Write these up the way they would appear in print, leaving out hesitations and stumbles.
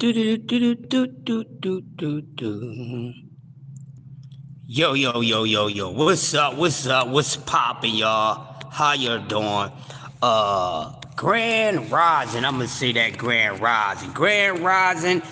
Do. Yo. What's up? What's poppin', y'all? How you doing? Grand Rising. I'm gonna say that Grand Rising. Grand Rising.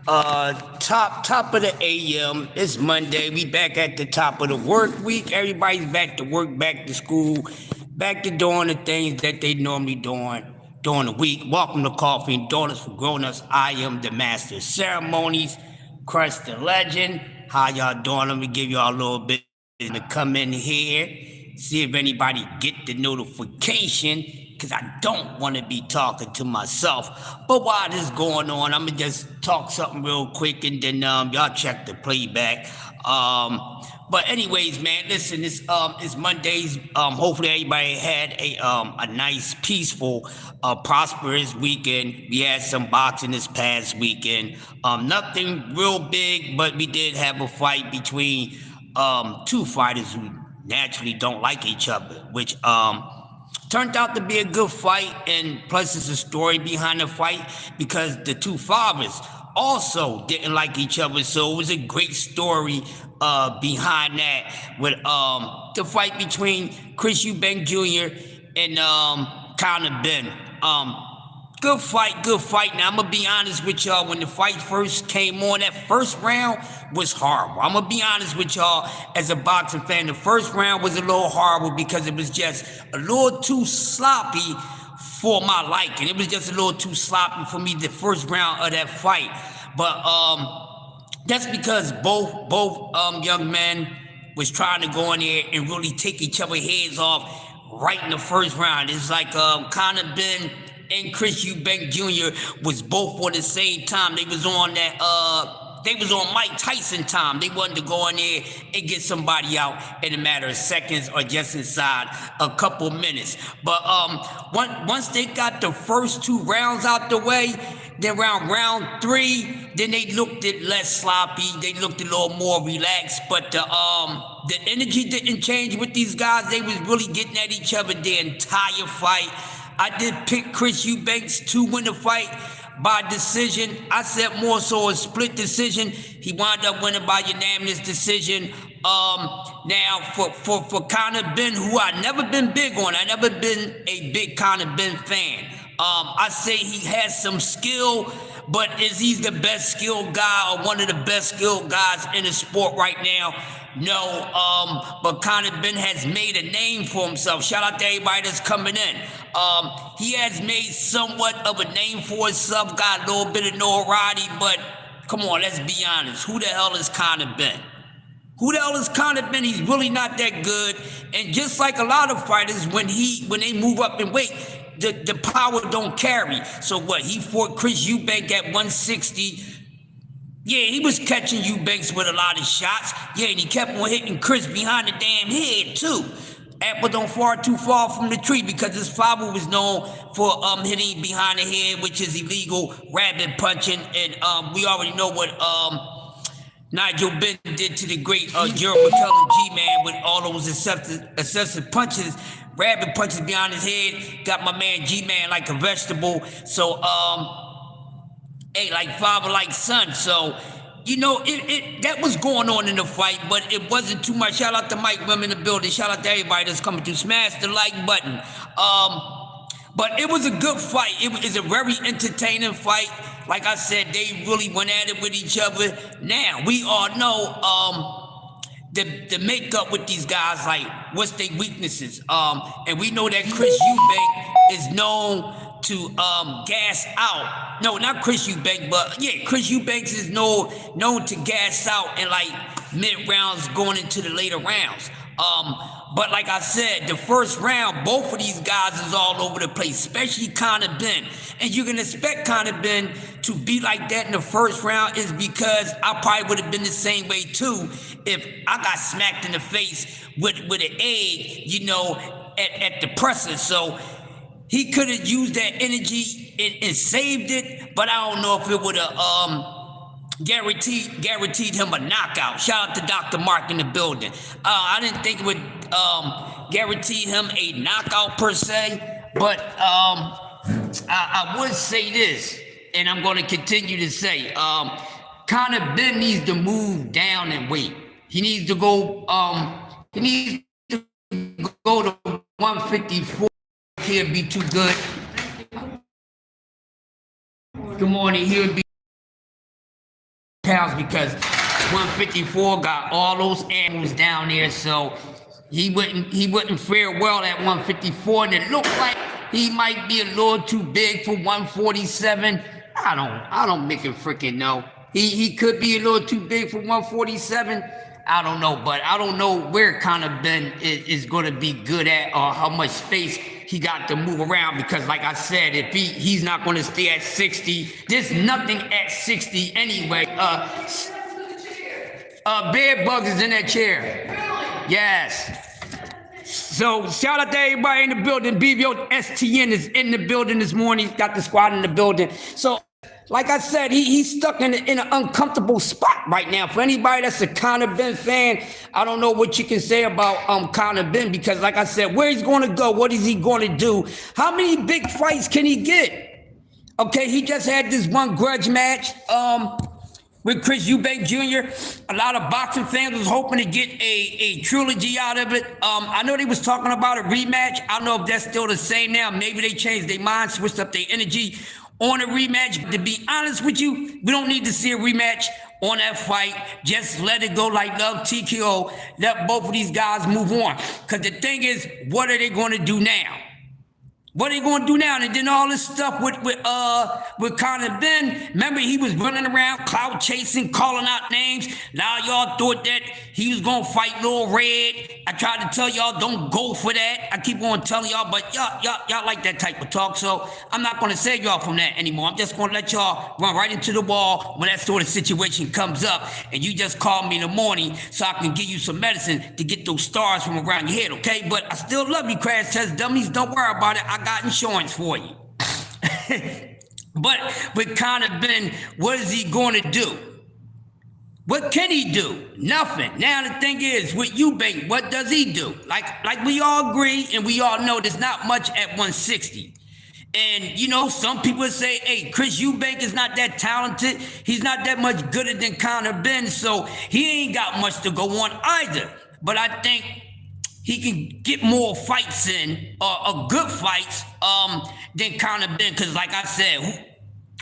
Top of the AM. It's Monday. We back at the top of the work week. Everybody's back to work, back to school, back to doing the things that they normally doing during the week. Welcome to Coffee and Donuts for Grown-Ups. I am the master of ceremonies, Crush the Legend. How y'all doing? Let me give y'all a little bit to come in here, see if anybody get the notification, because I don't want to be talking to myself. But while this is going on, I'm going to just talk something real quick, and then y'all check the playback. But anyways, man, listen, it's Mondays. Hopefully everybody had a nice, peaceful, prosperous weekend. We had some boxing this past weekend. Nothing real big, but we did have a fight between two fighters who naturally don't like each other, which turned out to be a good fight. And plus, there's a story behind the fight because the two fathers also didn't like each other, so it was a great story behind that with the fight between Chris Eubank Jr. and Conor Ben. Good fight. Now I'm gonna be honest with y'all. When the fight first came on, that first round was horrible. I'm gonna be honest with y'all. As a boxing fan, the first round was a little horrible because it was just a little too sloppy for my liking. It was just a little too sloppy for me, the first round of that fight. But that's because both young men was trying to go in there and really take each other's heads off right in the first round. It's like Conor Ben and Chris Eubank Jr. was both on the same time. They was on that they was on Mike Tyson time. They wanted to go in there and get somebody out in a matter of seconds or just inside a couple minutes. But once they got the first two rounds out the way, then round three, then they looked it less sloppy. They looked a little more relaxed. But the energy didn't change with these guys. They was really getting at each other the entire fight. I did pick Chris Eubanks to win the fight by decision. I said more so a split decision. He wound up winning by unanimous decision. Now for Conor Ben, who I never been big on, I never been a big Conor Ben fan. I say he has some skill, but is he the best skilled guy or one of the best skilled guys in the sport right now? No, but Conor Ben has made a name for himself. Shout out to everybody that's coming in. He has made somewhat of a name for himself, got a little bit of notoriety, but come on, let's be honest. Who the hell is Conor Ben? Who the hell is Conor Ben? He's really not that good. And just like a lot of fighters, when they move up in weight, the power don't carry. So what? He fought Chris Eubank at 160. Yeah, he was catching Eubanks with a lot of shots. Yeah, and he kept on hitting Chris behind the damn head, too. Apple don't fall too far from the tree because his father was known for hitting behind the head, which is illegal, rabbit punching. And we already know what Nigel Benn did to the great Gerald McCullough G-Man with all those excessive punches, rabbit punches behind his head. Got my man G-Man like a vegetable. So, hey, like father, like son. So, you know, that was going on in the fight, but it wasn't too much. Shout out to Mike Wim in the building. Shout out to everybody that's coming through. Smash the like button. But it was a good fight. It was a very entertaining fight. Like I said, they really went at it with each other. Now, we all know the makeup with these guys, like, what's their weaknesses. And we know that Chris Eubank is known to gas out. No, not Chris Eubank, but yeah, Chris Eubanks is known to gas out in like mid rounds going into the later rounds. But like I said, the first round, both of these guys is all over the place, especially Conor Ben. And you can expect Conor Ben to be like that in the first round is because I probably would have been the same way too if I got smacked in the face with an egg, you know, at the presser. So he could have used that energy and saved it, but I don't know if it would have guaranteed him a knockout. Shout out to Dr. Mark in the building. I didn't think it would guarantee him a knockout per se, but I would say this. and I'm going to continue to say, Conor Ben needs to move down in weight. He needs to go. He needs to go to 154. He'll be too good. Good morning. He'll be pounds because 154 got all those animals down there, so he wouldn't fare well at 154, and it looked like he might be a little too big for 147. I don't make him freaking know. He could be a little too big for 147. I don't know, but I don't know where Conor Ben is going to be good at or how much space he got to move around, because like I said, if he's not going to stay at 60, there's nothing at 60 anyway. Bed bugs is in that chair. Yes. So shout out to everybody in the building. BBO STN is in the building this morning. He's got the squad in the building. So like I said, he's stuck in an uncomfortable spot right now. For anybody that's a Conor Ben fan, I don't know what you can say about Conor Ben, because like I said, where he's going to go, what is he going to do, how many big fights can he get? Okay, he just had this one grudge match with Chris Eubank Jr. A lot of boxing fans was hoping to get a trilogy out of it. I know they was talking about a rematch. I don't know if that's still the same now. Maybe they changed their mind, switched up their energy on a rematch. To be honest with you, we don't need to see a rematch on that fight. Just let it go like Love TKO. Let both of these guys move on. Because the thing is, what are they going to do now? What are they going to do now? And then all this stuff with Conor Ben. Remember, he was running around, clout chasing, calling out names. Now y'all thought that he was going to fight Lil Red. I tried to tell y'all, don't go for that. I keep on telling y'all, but y'all like that type of talk. So I'm not going to save y'all from that anymore. I'm just going to let y'all run right into the wall when that sort of situation comes up. And you just call me in the morning so I can give you some medicine to get those stars from around your head, okay? But I still love you, crash test dummies. Don't worry about it. I got insurance for you. But with Conor Ben, what is he going to do? What can he do? Nothing. Now the thing is, with Eubank, what does he do? Like we all agree and we all know there's not much at 160. And, you know, some people say, hey, Chris Eubank is not that talented. He's not that much gooder than Conor Ben, so he ain't got much to go on either. But I think he can get more fights in, or good fights, than Conor Ben. Because like I said,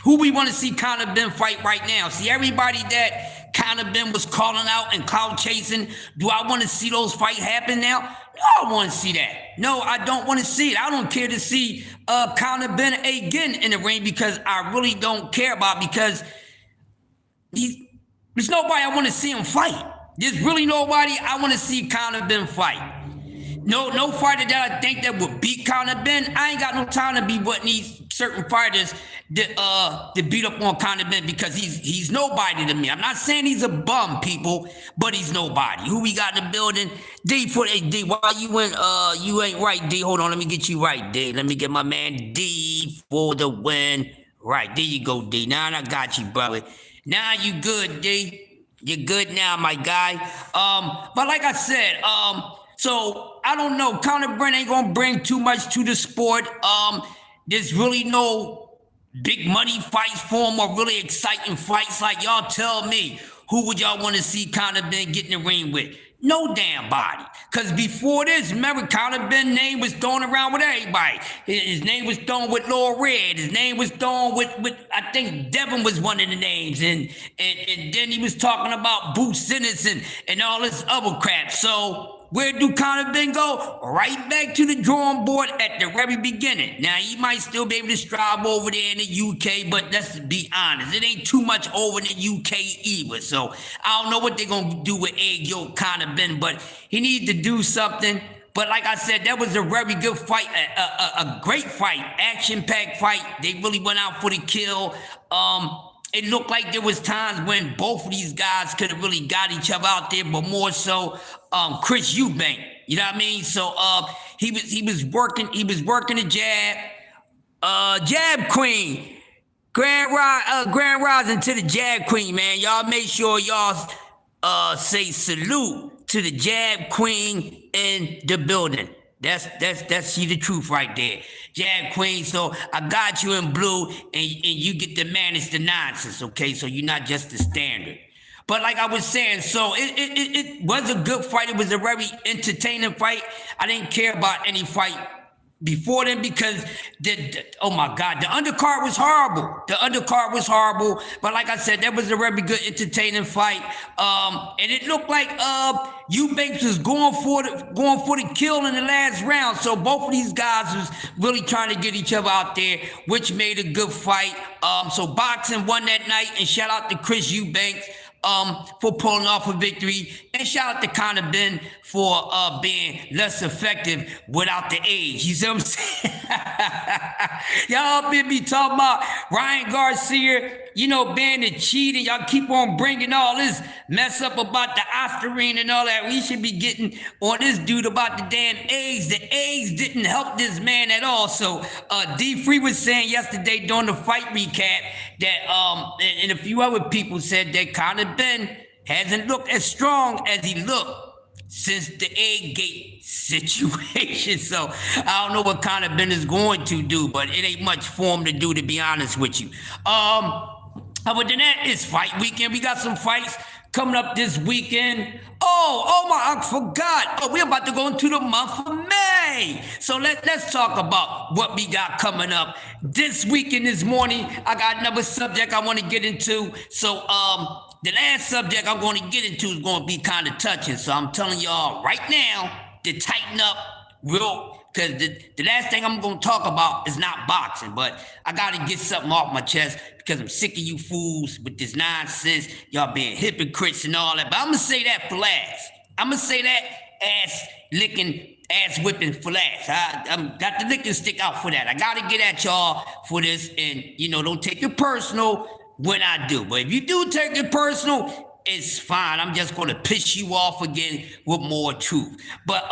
who we want to see Conor Ben fight right now? See, everybody that Conor Ben was calling out and clout chasing, do I want to see those fights happen now? No, I want to see that. No, I don't want to see it. I don't care to see Conor Ben again in the ring, because I really don't care about, because there's nobody I want to see him fight. There's really nobody I want to see Conor Ben fight. No fighter that I think that would beat Conor Ben. I ain't got no time to be what these certain fighters to beat up on Conor Ben, because he's nobody to me. I'm not saying he's a bum, people, but he's nobody. Who we got in the building? D for D. Why you ain't right, D? Hold on, let me get you right, D. Let me get my man D for the win. Right, there you go, D. Now I got you, brother. Now you good, D. You're good now, my guy. But like I said, so I don't know. Conor Ben ain't gonna bring too much to the sport. There's really no big money fights for him, or really exciting fights. Like, y'all tell me, who would y'all want to see Conor Ben get in the ring with? No damn body. Because before this, remember, Conor Ben's name was thrown around with everybody. His name was thrown with Lil Red. His name was thrown with I think Devin was one of the names. And then he was talking about Boots Simmons and all this other crap. So where do Conor Ben go? Right back to the drawing board at the very beginning. Now, he might still be able to strive over there in the UK, but let's be honest, it ain't too much over in the UK either. So I don't know what they're going to do with egg yolk Conor Ben, but he needs to do something. But like I said, that was a very good fight, a great fight, action-packed fight. They really went out for the kill. It looked like there was times when both of these guys could have really got each other out there, but more so Chris Eubank. You know what I mean? So he was working the jab. Jab Queen. Grand Rising to the Jab Queen, man. Y'all make sure y'all say salute to the Jab Queen in the building. That's see the truth right there. Jag Queen, so I got you in blue, and you get to manage the nonsense, okay? So you're not just the standard. But like I was saying, so it was a good fight. It was a very entertaining fight. I didn't care about any fight before then because oh my God, the undercard was horrible. The undercard was horrible. But like I said, that was a very good, entertaining fight. And it looked like Eubanks was going for the kill in the last round. So both of these guys was really trying to get each other out there, which made a good fight. So boxing won that night, and shout out to Chris Eubanks for pulling off a victory, and shout out to Conor Ben for being less effective without the age. You see what I'm saying? Y'all been me talking about Ryan Garcia, you know, being the cheat, and y'all keep on bringing all this mess up about the Ostarine and all that. We should be getting on this dude about the damn AIDS. The AIDS didn't help this man at all. So D Free was saying yesterday during the fight recap that and a few other people said that Conor Ben hasn't looked as strong as he looked since the egg gate situation. So I don't know what Conor Ben is going to do, but it ain't much for him to do, to be honest with you. Other than that, it's fight weekend. We got some fights coming up this weekend. Oh my, I forgot. Oh, we're about to go into the month of May. So let's talk about what we got coming up this weekend. This morning, I got another subject I want to get into. So the last subject I'm going to get into is going to be kind of touching. So I'm telling y'all right now to tighten up real, because the last thing I'm going to talk about is not boxing, but I got to get something off my chest because I'm sick of you fools with this nonsense, y'all being hypocrites and all that. But I'm going to say that for last. I'm going to say that ass whipping for last. I got the licking stick out for that. I got to get at y'all for this, and, you know, don't take it personal when I do. But if you do take it personal, it's fine. I'm just going to piss you off again with more truth. But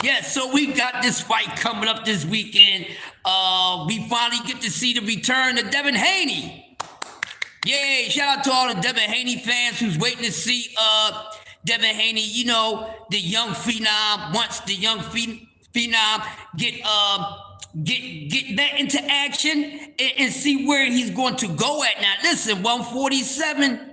yeah, so we got this fight coming up this weekend. We finally get to see the return of Devin Haney. Yay, shout out to all the Devin Haney fans who's waiting to see Devin Haney, you know, the young phenom. Once the young phenom get back into action and see where he's going to go at. Now listen, 147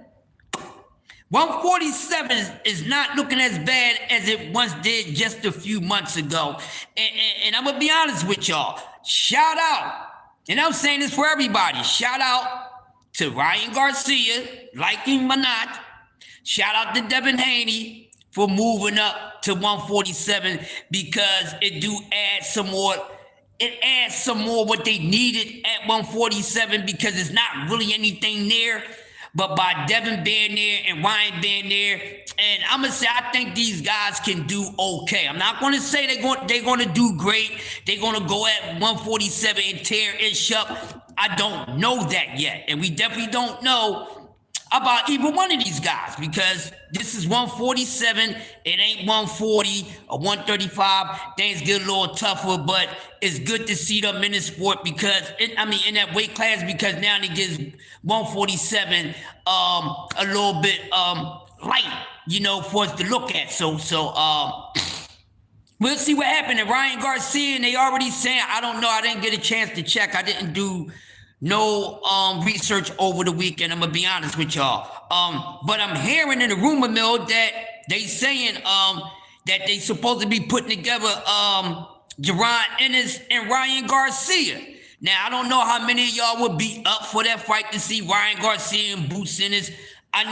is not looking as bad as it once did just a few months ago. And I'm going to be honest with y'all. Shout out, and I'm saying this for everybody, shout out to Ryan Garcia, like him or not. Shout out to Devin Haney for moving up to 147, because it do add some more. It adds some more what they needed at 147, because it's not really anything there. But by Devin being there and Ryan being there, and I'm going to say I think these guys can do okay. I'm not going to say they're going to do great. They're going to go at 147 and tear ish up. I don't know that yet. And we definitely don't know about either one of these guys, because this is 147. It ain't 140 or 135. Things get a little tougher, but it's good to see them in the sport, because in that weight class, because now it gives 147 a little bit light, you know, for us to look at. So we'll see what happened to Ryan Garcia, and they already saying, I don't know, I didn't get a chance to check. I didn't do no research over the weekend, I'm gonna be honest with y'all. But I'm hearing in the rumor mill that they saying that they supposed to be putting together Jaron Ennis and Ryan Garcia. Now I don't know how many of y'all would be up for that fight to see Ryan Garcia and Boots Ennis. I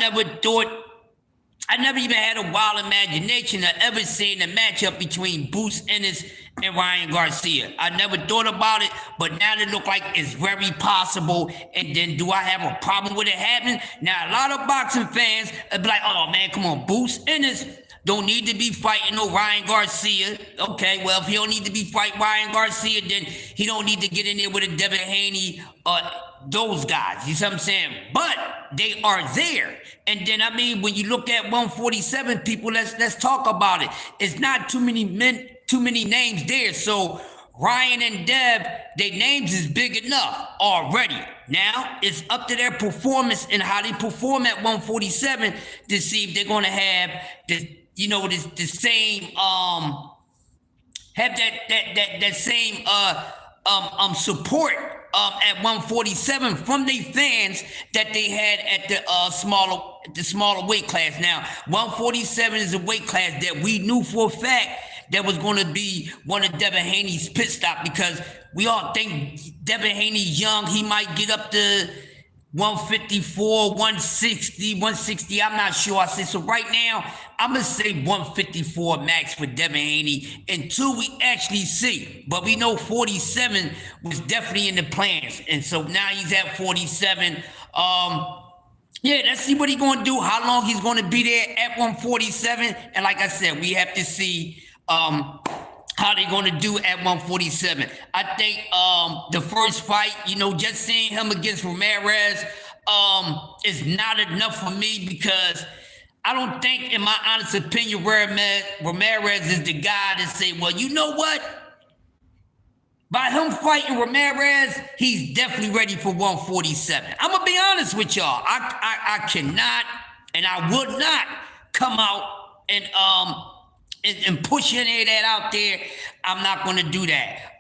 never even had a wild imagination of ever seeing a matchup between Boots Ennis and Ryan Garcia. I never thought about it, but now it look like it's very possible. And then do I have a problem with it happening? Now, a lot of boxing fans would be like, oh man, come on, Boots Ennis don't need to be fighting no Ryan Garcia. Okay, well, if he don't need to be fighting Ryan Garcia, then he don't need to get in there with a Devin Haney or those guys. You see what I'm saying? But they are there. And then, I mean, when you look at 147 people, let's talk about it. It's not too many names there. So Ryan and Dev, their names is big enough already. Now it's up to their performance and how they perform at 147 to see if they're going to have the same have that same support at 147 from their fans that they had at the smaller weight class. Now, 147 is a weight class that we knew for a fact that was going to be one of Devin Haney's pit stop, because we all think Devin Haney's young. He might get up to 154, 160, 160. I'm not sure. I say so right now. I'm gonna say 154 max for Devin Haney until we actually see. But we know 47 was definitely in the plans, and so now he's at 47. Yeah, let's see what he's gonna do. How long he's gonna be there at 147, and like I said, we have to see how they going to do at 147. I think the first fight, just seeing him against Ramirez is not enough for me, because I don't think, in my honest opinion, Ramirez is the guy to say, well, you know what? By him fighting Ramirez, he's definitely ready for 147. I'm going to be honest with y'all. I cannot and I would not come out and push any of that out there. I'm not going to do that.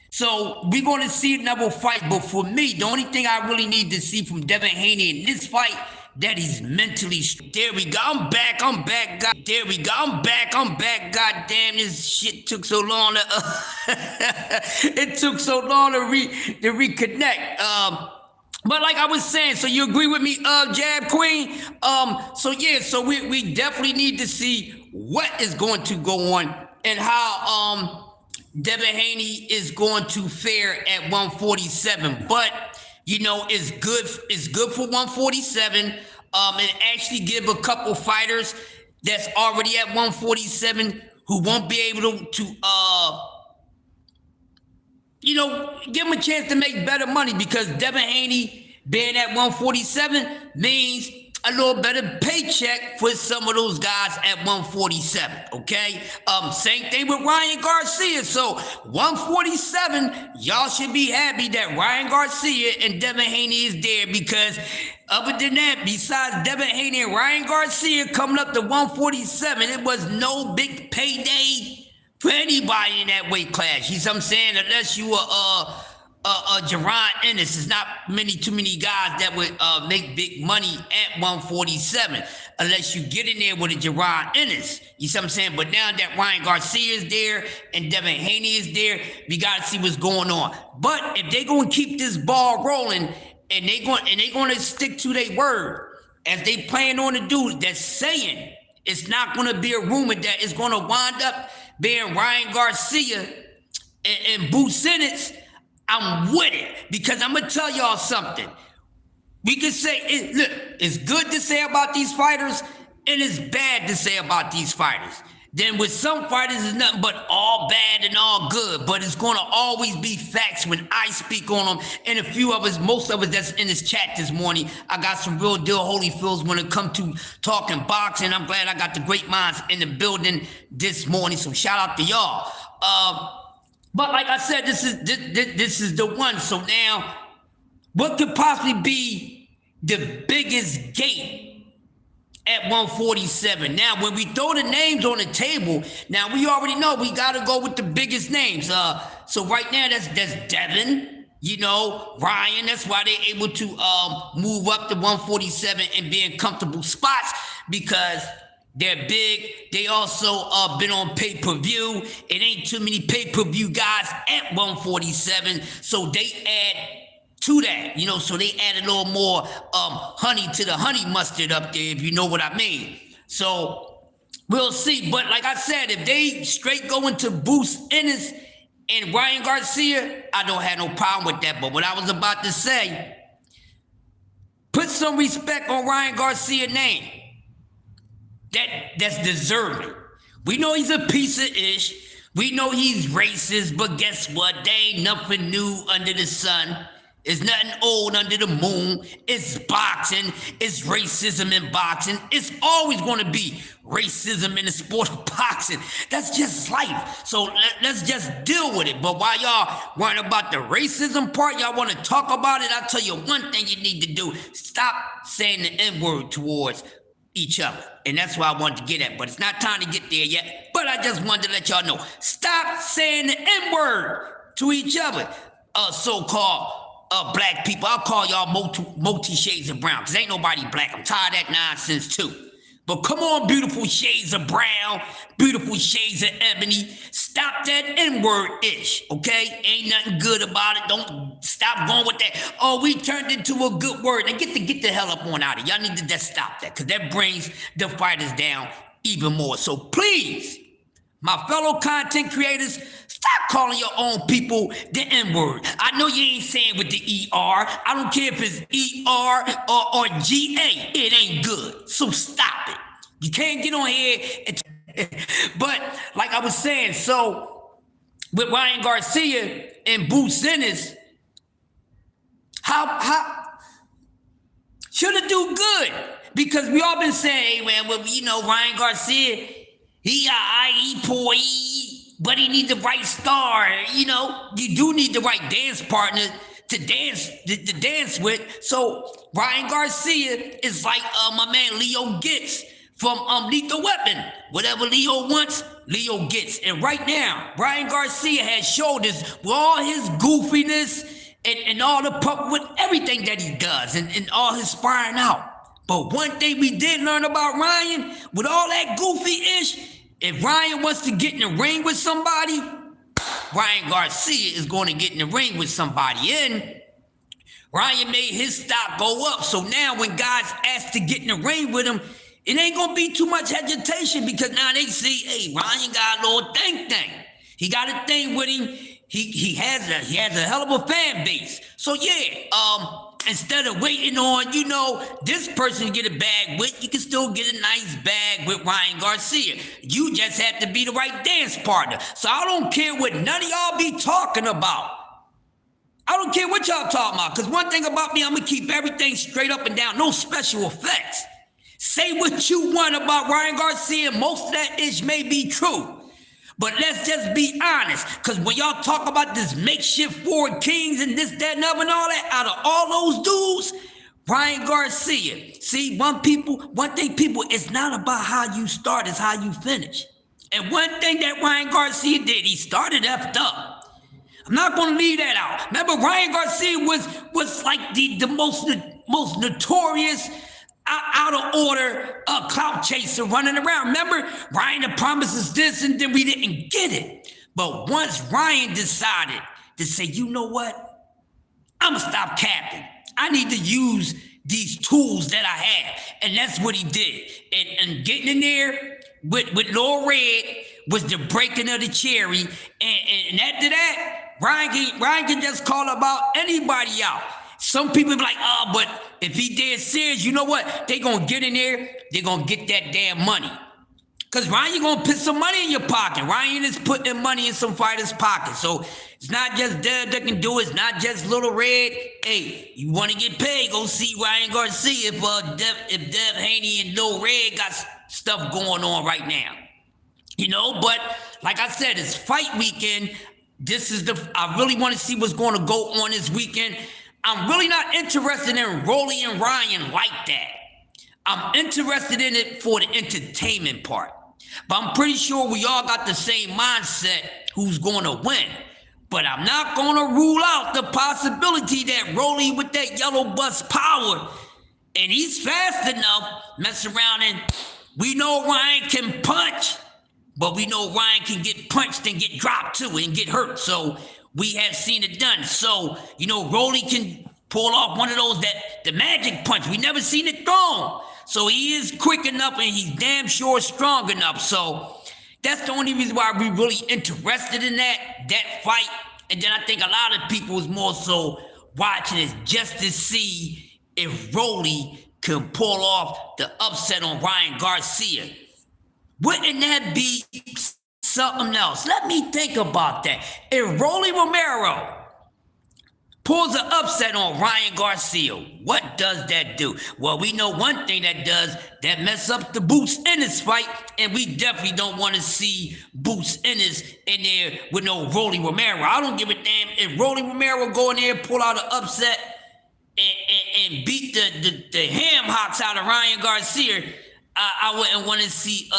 So we're going to see another fight. But for me, the only thing I really need to see from Devin Haney in this fight, that he's mentally. There we go. I'm back. God. There we go. I'm back. God damn, this shit took so long to. It took so long to reconnect. But like I was saying, so you agree with me, Jab Queen? So we definitely need to see what is going to go on and how Devin Haney is going to fare at 147. But it's good for 147. And actually give a couple fighters that's already at 147 who won't be able to give them a chance to make better money, because Devin Haney being at 147 means a little better paycheck for some of those guys at 147, okay? Same thing with Ryan Garcia. So 147, y'all should be happy that Ryan Garcia and Devin Haney is there, because other than that, besides Devin Haney and Ryan Garcia coming up to 147, it was no big payday for anybody in that weight class. You see what I'm saying? Unless you were Jerron Ennis, there's not too many guys that would make big money at 147 unless you get in there with a Jerron Ennis. You see what I'm saying? But now that Ryan Garcia is there and Devin Haney is there, we gotta see what's going on. But if they're gonna keep this ball rolling and they're gonna stick to their word as they plan on to do, that's saying it's not gonna be a rumor that it's gonna wind up being Ryan Garcia and Boo Sinnott, I'm with it, because I'm gonna tell y'all something. We can say, it's good to say about these fighters, and it's bad to say about these fighters. Then with some fighters, it's nothing but all bad and all good, but it's gonna always be facts when I speak on them. And a few of us, most of us that's in this chat this morning, I got some real deal Holyfields when it comes to talking boxing. I'm glad I got the great minds in the building this morning, so shout out to y'all. But like I said, this is the one. So now, what could possibly be the biggest gate at 147? Now, when we throw the names on the table, now we already know we got to go with the biggest names. So right now, that's Devin, Ryan. That's why they're able to move up to 147 and be in comfortable spots, because they're big. They also been on pay-per-view. It ain't too many pay-per-view guys at 147, so they add to that, so they add a little more honey to the honey mustard up there, if you know what I mean. So we'll see. But like I said, if they straight go into Bruce Ennis and Ryan Garcia, I don't have no problem with that. But what I was about to say, put some respect on Ryan Garcia's name. That's deserving. We know he's a piece of ish. We know he's racist, but guess what? There ain't nothing new under the sun. It's nothing old under the moon. It's boxing. It's racism in boxing. It's always going to be racism in the sport of boxing. That's just life. So let's just deal with it. But while y'all worrying about the racism part, y'all want to talk about it, I'll tell you one thing you need to do. Stop saying the N-word towards each other. And that's what I wanted to get at. But it's not time to get there yet. But But I just wanted to let y'all know, stop saying the N-word to each other, so-called black people. I'll call y'all multi shades of brown, because ain't nobody black. I'm tired of that nonsense too. But come on, beautiful shades of brown, beautiful shades of ebony. Stop that N-word-ish, okay? Ain't nothing good about it. Don't stop going with that. Oh, we turned into a good word. Now get the hell up on out of it. Y'all need to just stop that, because that brings the fighters down even more. So please, my fellow content creators, stop calling your own people the N-word. I know you ain't saying with the E-R. I don't care if it's E-R or G-A. It ain't good. So stop it. You can't get on here and but like I was saying, so with Ryan Garcia and Boots Ennis, how should it do good? Because we all been saying, well, you know, Ryan Garcia, he poor, but he need the right star. You know, you do need the right dance partner to dance with. So Ryan Garcia is like my man Leo gets from Lethal Weapon. Whatever Leo wants, Leo gets. And right now, Ryan Garcia has showed us with all his goofiness and all the pup with everything that he does and all his sparring out. But one thing we did learn about Ryan, with all that goofy-ish, if Ryan wants to get in the ring with somebody, Ryan Garcia is going to get in the ring with somebody. And Ryan made his stock go up. So now when guys ask to get in the ring with him, it ain't going to be too much hesitation, because now they see, hey, Ryan got a little thing. He got a thing with him. He has a hell of a fan base. So yeah, instead of waiting on, you know, this person to get a bag with, you can still get a nice bag with Ryan Garcia. You just have to be the right dance partner. So I don't care what none of y'all be talking about. I don't care what y'all talking about, because one thing about me, I'm going to keep everything straight up and down. No special effects. Say what you want about Ryan Garcia. Most of that ish may be true. But let's just be honest, because when y'all talk about this makeshift Four Kings and this, that, and other and all that, out of all those dudes, Ryan Garcia. See, one thing, people, it's not about how you start, it's how you finish. And one thing that Ryan Garcia did, he started effed up. I'm not going to leave that out. Remember, Ryan Garcia was like the most notorious out of order clout chaser running around. Remember, Ryan promised us this and then we didn't get it. But once Ryan decided to say, you know what? I'm going to stop capping. I need to use these tools that I have. And that's what he did. And getting in there with Lil Red was the breaking of the cherry. And after that, Ryan can just call about anybody out. Some people be like, oh, but if he dead serious, you know what? They gonna get in there, they gonna get that damn money. Because Ryan, you gonna put some money in your pocket. Ryan is putting money in some fighters' pockets. So it's not just Dev that can do it. It's not just Little Red. Hey, you want to get paid, go see Ryan Garcia if Dev Haney and Lil Red got stuff going on right now. You know, but like I said, it's fight weekend. I really want to see what's going to go on this weekend. I'm really not interested in Rolly and Ryan like that. I'm interested in it for the entertainment part. But I'm pretty sure we all got the same mindset who's going to win. But I'm not going to rule out the possibility that Rolly with that yellow bus power, and he's fast enough, mess around, and we know Ryan can punch, but we know Ryan can get punched and get dropped too and get hurt. So we have seen it done. So, you know, Rolly can pull off one of those, the magic punch. We never seen it thrown. So he is quick enough and he's damn sure strong enough. So that's the only reason why we're really interested in that fight. And then I think a lot of people is more so watching it just to see if Rolly can pull off the upset on Ryan Garcia. Wouldn't that be something else? Let me think about that. If Rolly Romero pulls an upset on Ryan Garcia, what does that do? Well, we know one thing that does, that mess up the Boots Ennis fight, and we definitely don't want to see Boots Ennis in there with no Rolly Romero. I don't give a damn if Rolly Romero go in there, pull out an upset, and beat the ham hocks out of Ryan Garcia. I wouldn't want to see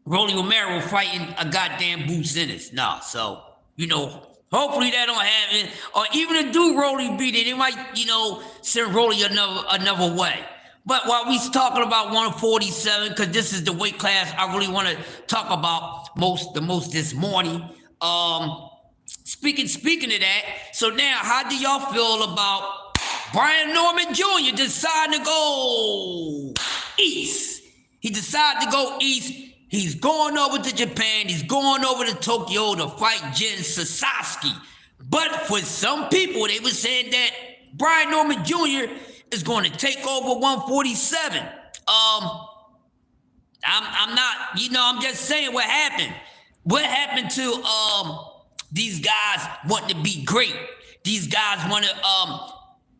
Rolly Romero fighting a goddamn Boots Ennis. Nah, so, hopefully that don't happen. Or even if do Rolly beat it, they might, send Rolly another way. But while we talking about 147, because this is the weight class I really want to talk about the most this morning. Speaking of that, so now how do y'all feel about Brian Norman Jr. deciding to go east? He decided to go east. He's going over to Japan. He's going over to Tokyo to fight Jin Sasaki. But for some people, they were saying that Brian Norman Jr. is going to take over 147. I'm not, I'm just saying what happened. What happened to these guys want to be great? These guys want to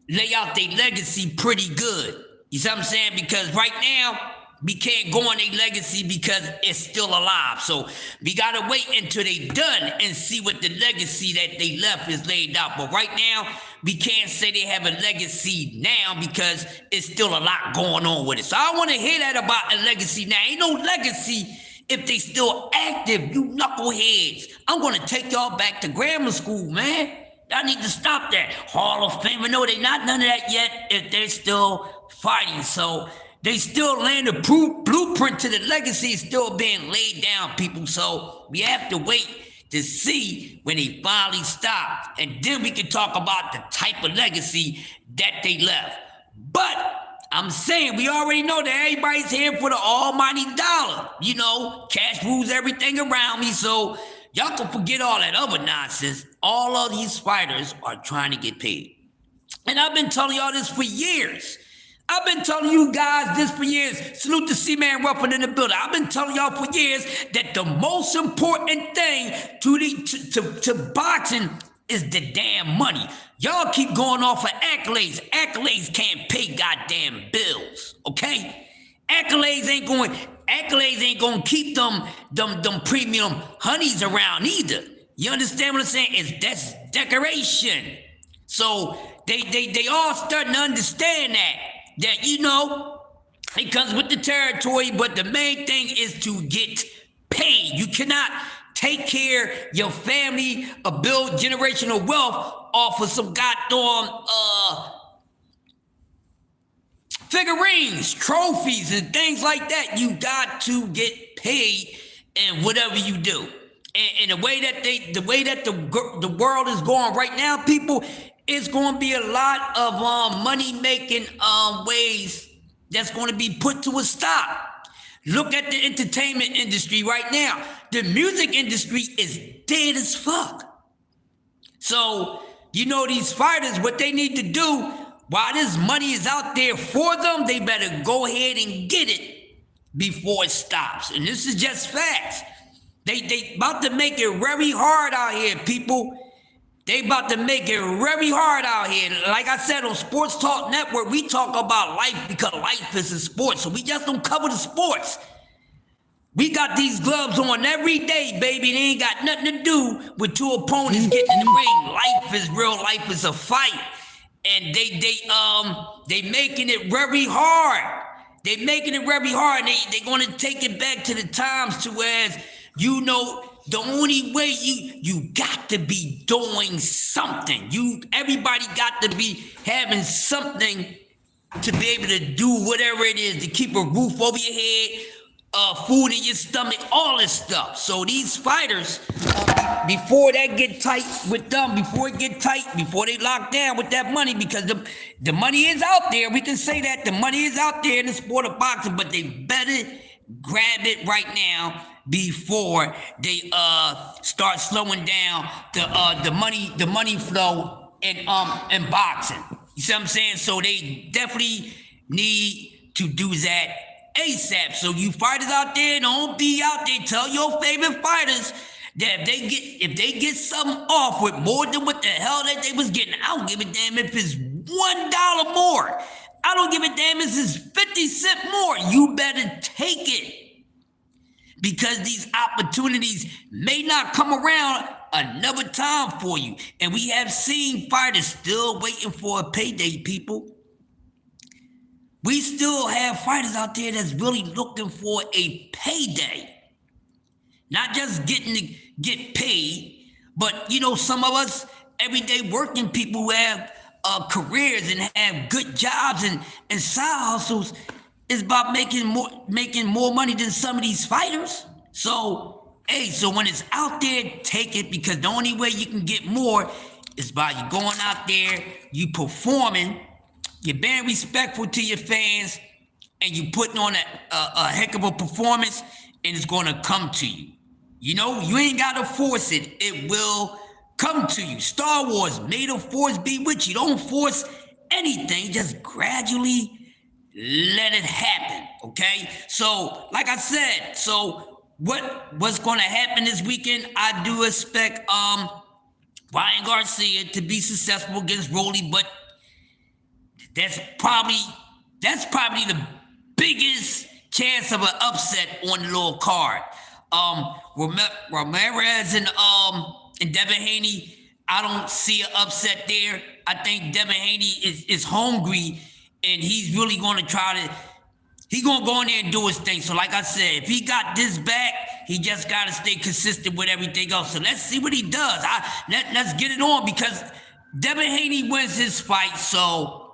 lay out their legacy pretty good. You see what I'm saying? Because right now, we can't go on their legacy because it's still alive. So we gotta wait until they done and see what the legacy that they left is laid out. But right now, we can't say they have a legacy now because it's still a lot going on with it. So I want to hear that about a legacy now. Ain't no legacy if they still active, you knuckleheads. I'm gonna take y'all back to grammar school, man. Y'all need to stop that. Hall of Fame. No, they not none of that yet if they're still fighting. So they still laying the blueprint to the legacy is still being laid down, people. So we have to wait to see when they finally stop. And then we can talk about the type of legacy that they left. But I'm saying we already know that everybody's here for the almighty dollar. Cash rules everything around me. So y'all can forget all that other nonsense. All of these fighters are trying to get paid. And I've been telling y'all this for years. I've been telling you guys this for years. Salute to C-Man Ruffin in the building. I've been telling y'all for years that the most important thing to boxing is the damn money. Y'all keep going off of accolades. Accolades can't pay goddamn bills, okay? Accolades ain't going to keep them premium honeys around either. You understand what I'm saying? That's decoration. So they all starting to understand that it comes with the territory, but the main thing is to get paid. You cannot take care of your family or build generational wealth off of some goddamn figurines, trophies, and things like that. You got to get paid in whatever you do. And the way that the world is going right now, people, it's going to be a lot of money-making ways that's going to be put to a stop. Look at the entertainment industry right now. The music industry is dead as fuck. So, these fighters, what they need to do, while this money is out there for them, they better go ahead and get it before it stops. And this is just facts. They about to make it very hard out here, people. They about to make it very hard out here. Like I said, on Sports Talk Network, we talk about life because life is a sport. So we just don't cover the sports. We got these gloves on every day, baby. They ain't got nothing to do with two opponents getting in the ring. Life is real. Life is a fight. And they making it very hard. They making it very hard. They going to take it back to the times to whereas, the only way you got to be doing something. Everybody got to be having something to be able to do whatever it is to keep a roof over your head, food in your stomach, all this stuff. So these fighters, before that get tight with them, before they lock down with that money, because the money is out there. We can say that the money is out there in the sport of boxing, but they better grab it right now before they start slowing down the money flow in boxing. You see what I'm saying? So they definitely need to do that ASAP. So you fighters out there, don't be out there. Tell your favorite fighters that if they get something off with more than what the hell that they was getting, I don't give a damn if it's $1 more. I don't give a damn if it's 50 cents more. You better take it. Because these opportunities may not come around another time for you. And we have seen fighters still waiting for a payday, people. we still have fighters out there that's really looking for a payday. Not just getting to get paid, but you know, some of us everyday working people who have careers and have good jobs and side hustles is about making more money than some of these fighters. So, hey, so when it's out there, take it, because the only way you can get more is by you going out there, you performing, you're being respectful to your fans, and you putting on a heck of a performance, and it's going to come to you. You know, you ain't got to force it. It will come to you. Star Wars, may the force be with you. Don't force anything. Just gradually let it happen, okay? So, like I said, so what's going to happen this weekend? I do expect Ryan Garcia to be successful against Rolly, but that's probably the biggest chance of an upset on the little card. Ramirez and Devin Haney, I don't see an upset there. I think Devin Haney is hungry, and he's really going to he's going to go in there and do his thing. So like I said, if he got this back, he just got to stay consistent with everything else. So let's see what he does. Let's get it on, because Devin Haney wins his fight. So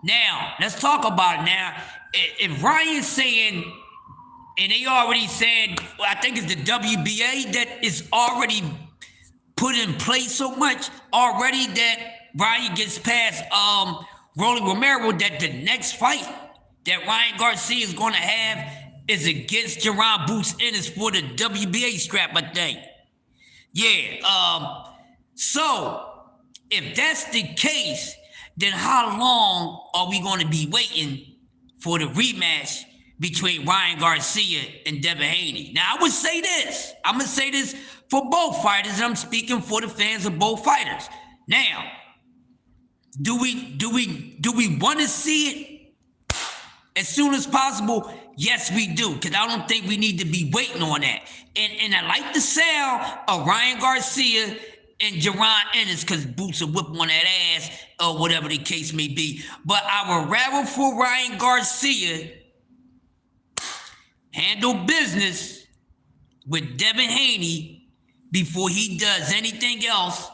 now, let's talk about it now. If Ryan's saying, and they already said, I think it's the WBA that is already put in place so much already that Ryan gets past Rolly Romero, that the next fight that Ryan Garcia is going to have is against Jaron Boots Ennis for the WBA strap, I think. Yeah. So if that's the case, then how long are we going to be waiting for the rematch between Ryan Garcia and Devin Haney? Now, I would say this. I'm going to say this for both fighters. I'm speaking for the fans of both fighters. Now, do we want to see it as soon as possible? Yes, we do, because I don't think we need to be waiting on that. And I like the sound of Ryan Garcia and Jaron Ennis, because Boots will whip on that ass or whatever the case may be. But I would rather for Ryan Garcia handle business with Devin Haney before he does anything else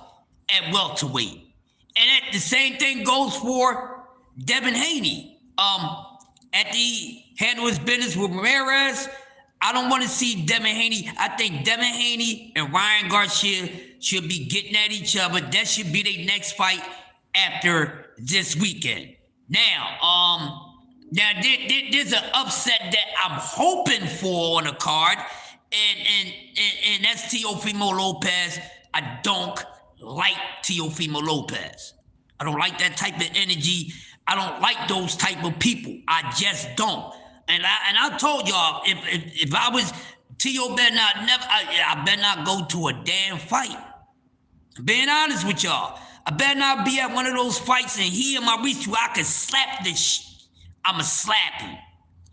at welterweight. And the same thing goes for Devin Haney. At the handle his business with Ramirez, I don't want to see Devin Haney. I think Devin Haney and Ryan Garcia should be getting at each other. That should be their next fight after this weekend. Now, there's an upset that I'm hoping for on the card, and that's Teofimo Lopez. I don't like Teofimo Lopez. I don't like that type of energy. I don't like those type of people. I just don't. And I told y'all, if I was Teo, I better not go to a damn fight. Being honest with y'all, I better not be at one of those fights and he in my reach where I can slap this I'ma slap him,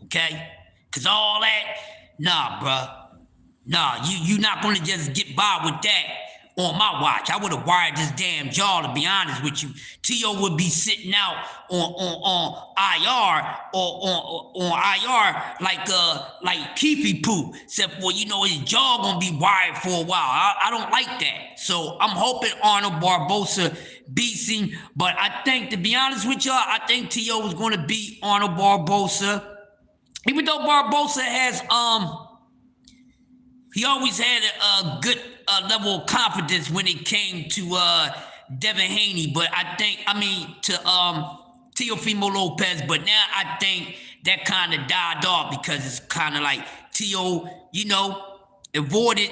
okay? Cause all that, nah, bruh. Nah, you not gonna just get by with that on my watch. I would have wired this damn jaw, to be honest with you. T.O. would be sitting out on IR or on IR like Keefy Poo. Except for, his jaw gonna be wired for a while. I don't like that. So I'm hoping Arnold Barboza beats him. But I think, to be honest with y'all, I think T.O. is gonna beat Arnold Barboza. Even though Barboza has he always had a good level of confidence when it came to Devin Haney, but to Teofimo Lopez, but now I think that kind of died off because it's kind of like Teo, avoided,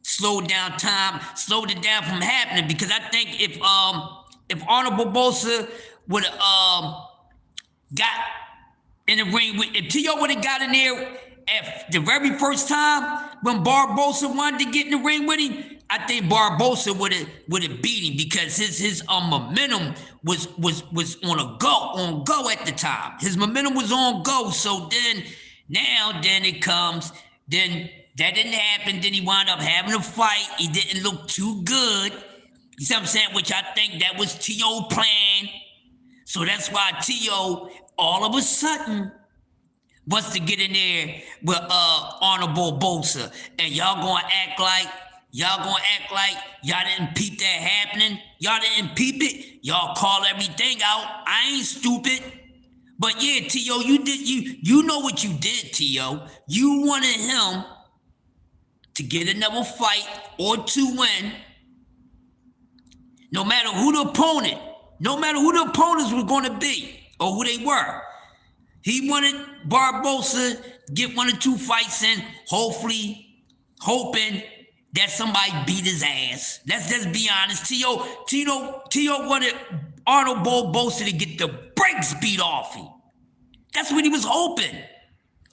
slowed down time, slowed it down from happening, because I think if Arnold Barboza would have got in the ring, if Teo would have got in there at the very first time when Barboza wanted to get in the ring with him, I think Barboza would have beat him, because his momentum was on go at the time. His momentum was on go. So then it comes, then that didn't happen. Then he wound up having a fight. He didn't look too good. You see what I'm saying? Which I think that was T.O. plan. So that's why T.O. all of a sudden wants to get in there with Honorable Bosa, and y'all gonna act like y'all didn't peep that happening. Y'all didn't peep it. Y'all call everything out. I ain't stupid. But yeah, T.O., you know what you did, T.O. You wanted him to get another fight or to win, no matter who the opponents were going to be or who they were. He wanted Barbosa to get 1 or 2 fights in, hopefully, hoping that somebody beat his ass. Let's just be honest. T.O. wanted Arnold Barbosa to get the brakes beat off him. That's what he was hoping.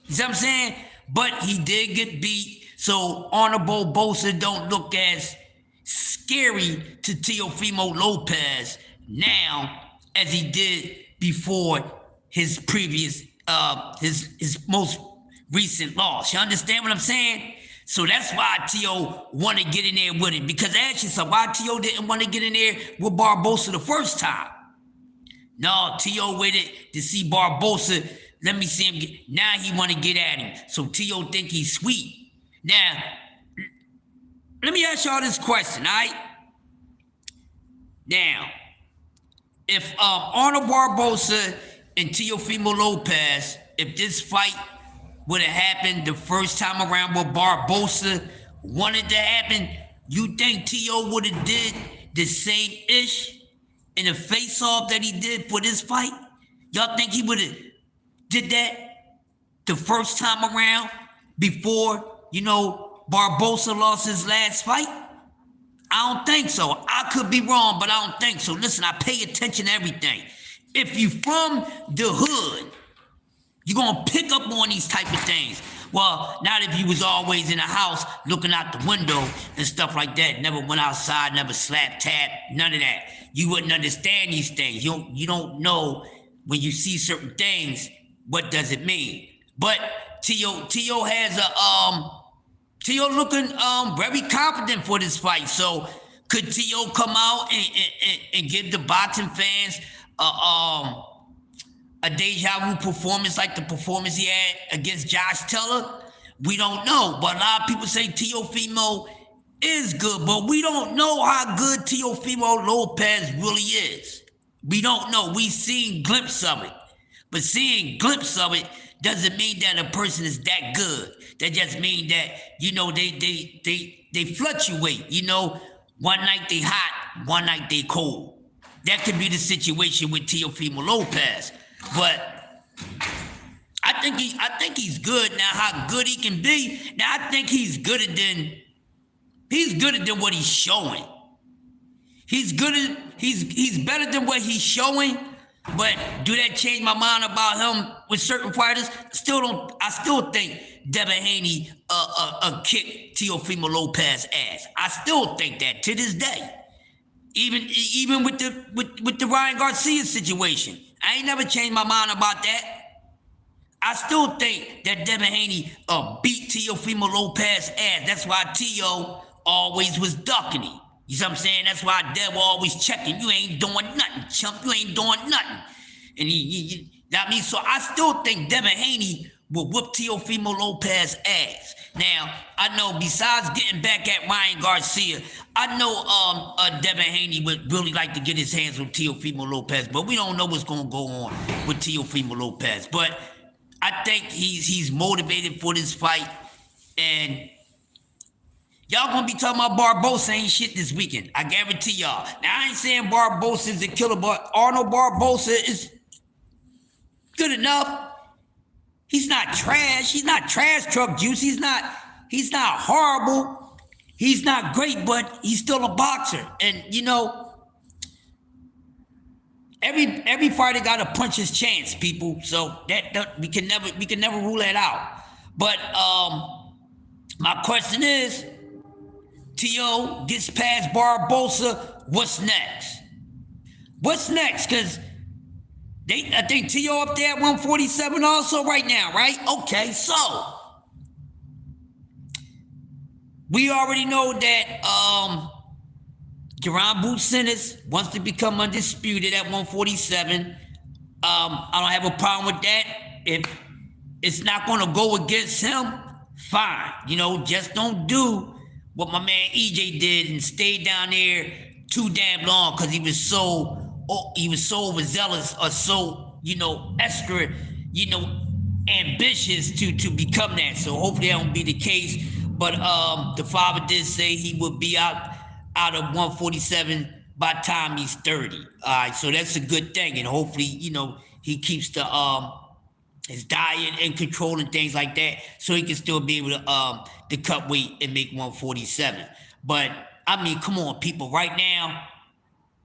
You see what I'm saying? But he did get beat, so Arnold Barbosa don't look as scary to Teofimo Lopez now as he did before his previous, his most recent loss. You understand what I'm saying? So that's why T.O. want to get in there with him. Because ask yourself, why T.O. didn't want to get in there with Barbosa the first time? No, T.O. waited to see Barbosa. Let me see him. Now he want to get at him. So T.O. think he's sweet. Now, let me ask y'all this question, all right? Now, if Arnold Barbosa and Teofimo Lopez, if this fight would have happened the first time around what Barbosa wanted to happen, you think T.O. would have did the same ish in the face-off that he did for this fight? Y'all think he would have did that the first time around before, Barbosa lost his last fight? I don't think so. I could be wrong, but I don't think so. Listen, I pay attention to everything. If you from the hood, you're going to pick up on these type of things. Well, not if you was always in the house looking out the window and stuff like that. Never went outside, never slap tap, none of that. You wouldn't understand these things. You don't know when you see certain things, what does it mean? But T.O. has T.O. looking very confident for this fight. So could T.O. come out and give the boxing fans a deja vu performance like the performance he had against Josh Taylor? We don't know. But a lot of people say Teofimo is good, but we don't know how good Teofimo Lopez really is. We don't know. We've seen glimpses of it. But seeing glimpses of it doesn't mean that a person is that good. That just means that, they fluctuate. One night they hot, one night they cold. That could be the situation with Teofimo Lopez. But I think he's good now. How good he can be. Now I think he's gooder than what he's showing. He's better than what he's showing. But do that change my mind about him with certain fighters? I still think Devin Haney kick Teofimo Lopez ass. I still think that to this day. Even with the Ryan Garcia situation. I ain't never changed my mind about that. I still think that Devin Haney beat Teofimo Lopez ass. That's why T.O. always was ducking him. You see what I'm saying? That's why Dev always checking. You ain't doing nothing, chump. You ain't doing nothing. And so I still think Devin Haney will whoop Teofimo Lopez ass. Now, I know besides getting back at Ryan Garcia, I know Devin Haney would really like to get his hands on Teofimo Lopez, but we don't know what's going to go on with Teofimo Lopez. But I think he's motivated for this fight, and y'all gonna be talking about Barbosa ain't shit this weekend. I guarantee y'all. Now, I ain't saying Barbosa is a killer, but Arnold Barbosa is good enough. He's not trash. He's not trash truck juice. He's not horrible. He's not great, but he's still a boxer. And every fighter got to punch his chance, people. So that we can never rule that out. But my question is, T.O. gets past Barbosa, what's next? What's next? Because I think T.O. up there at 147 also right now, right? Okay, so we already know that Jaron Boots Sinis wants to become undisputed at 147. I don't have a problem with that. If it's not going to go against him, fine. You know, just don't do what my man EJ did and stay down there too damn long because he was so overzealous or so, extra, ambitious to become that. So hopefully that won't be the case. But the father did say he would be out of 147 by the time he's 30. All right, so that's a good thing, and hopefully, he keeps his diet in control and things like that, so he can still be able to cut weight and make 147. But I mean, come on, people! Right now,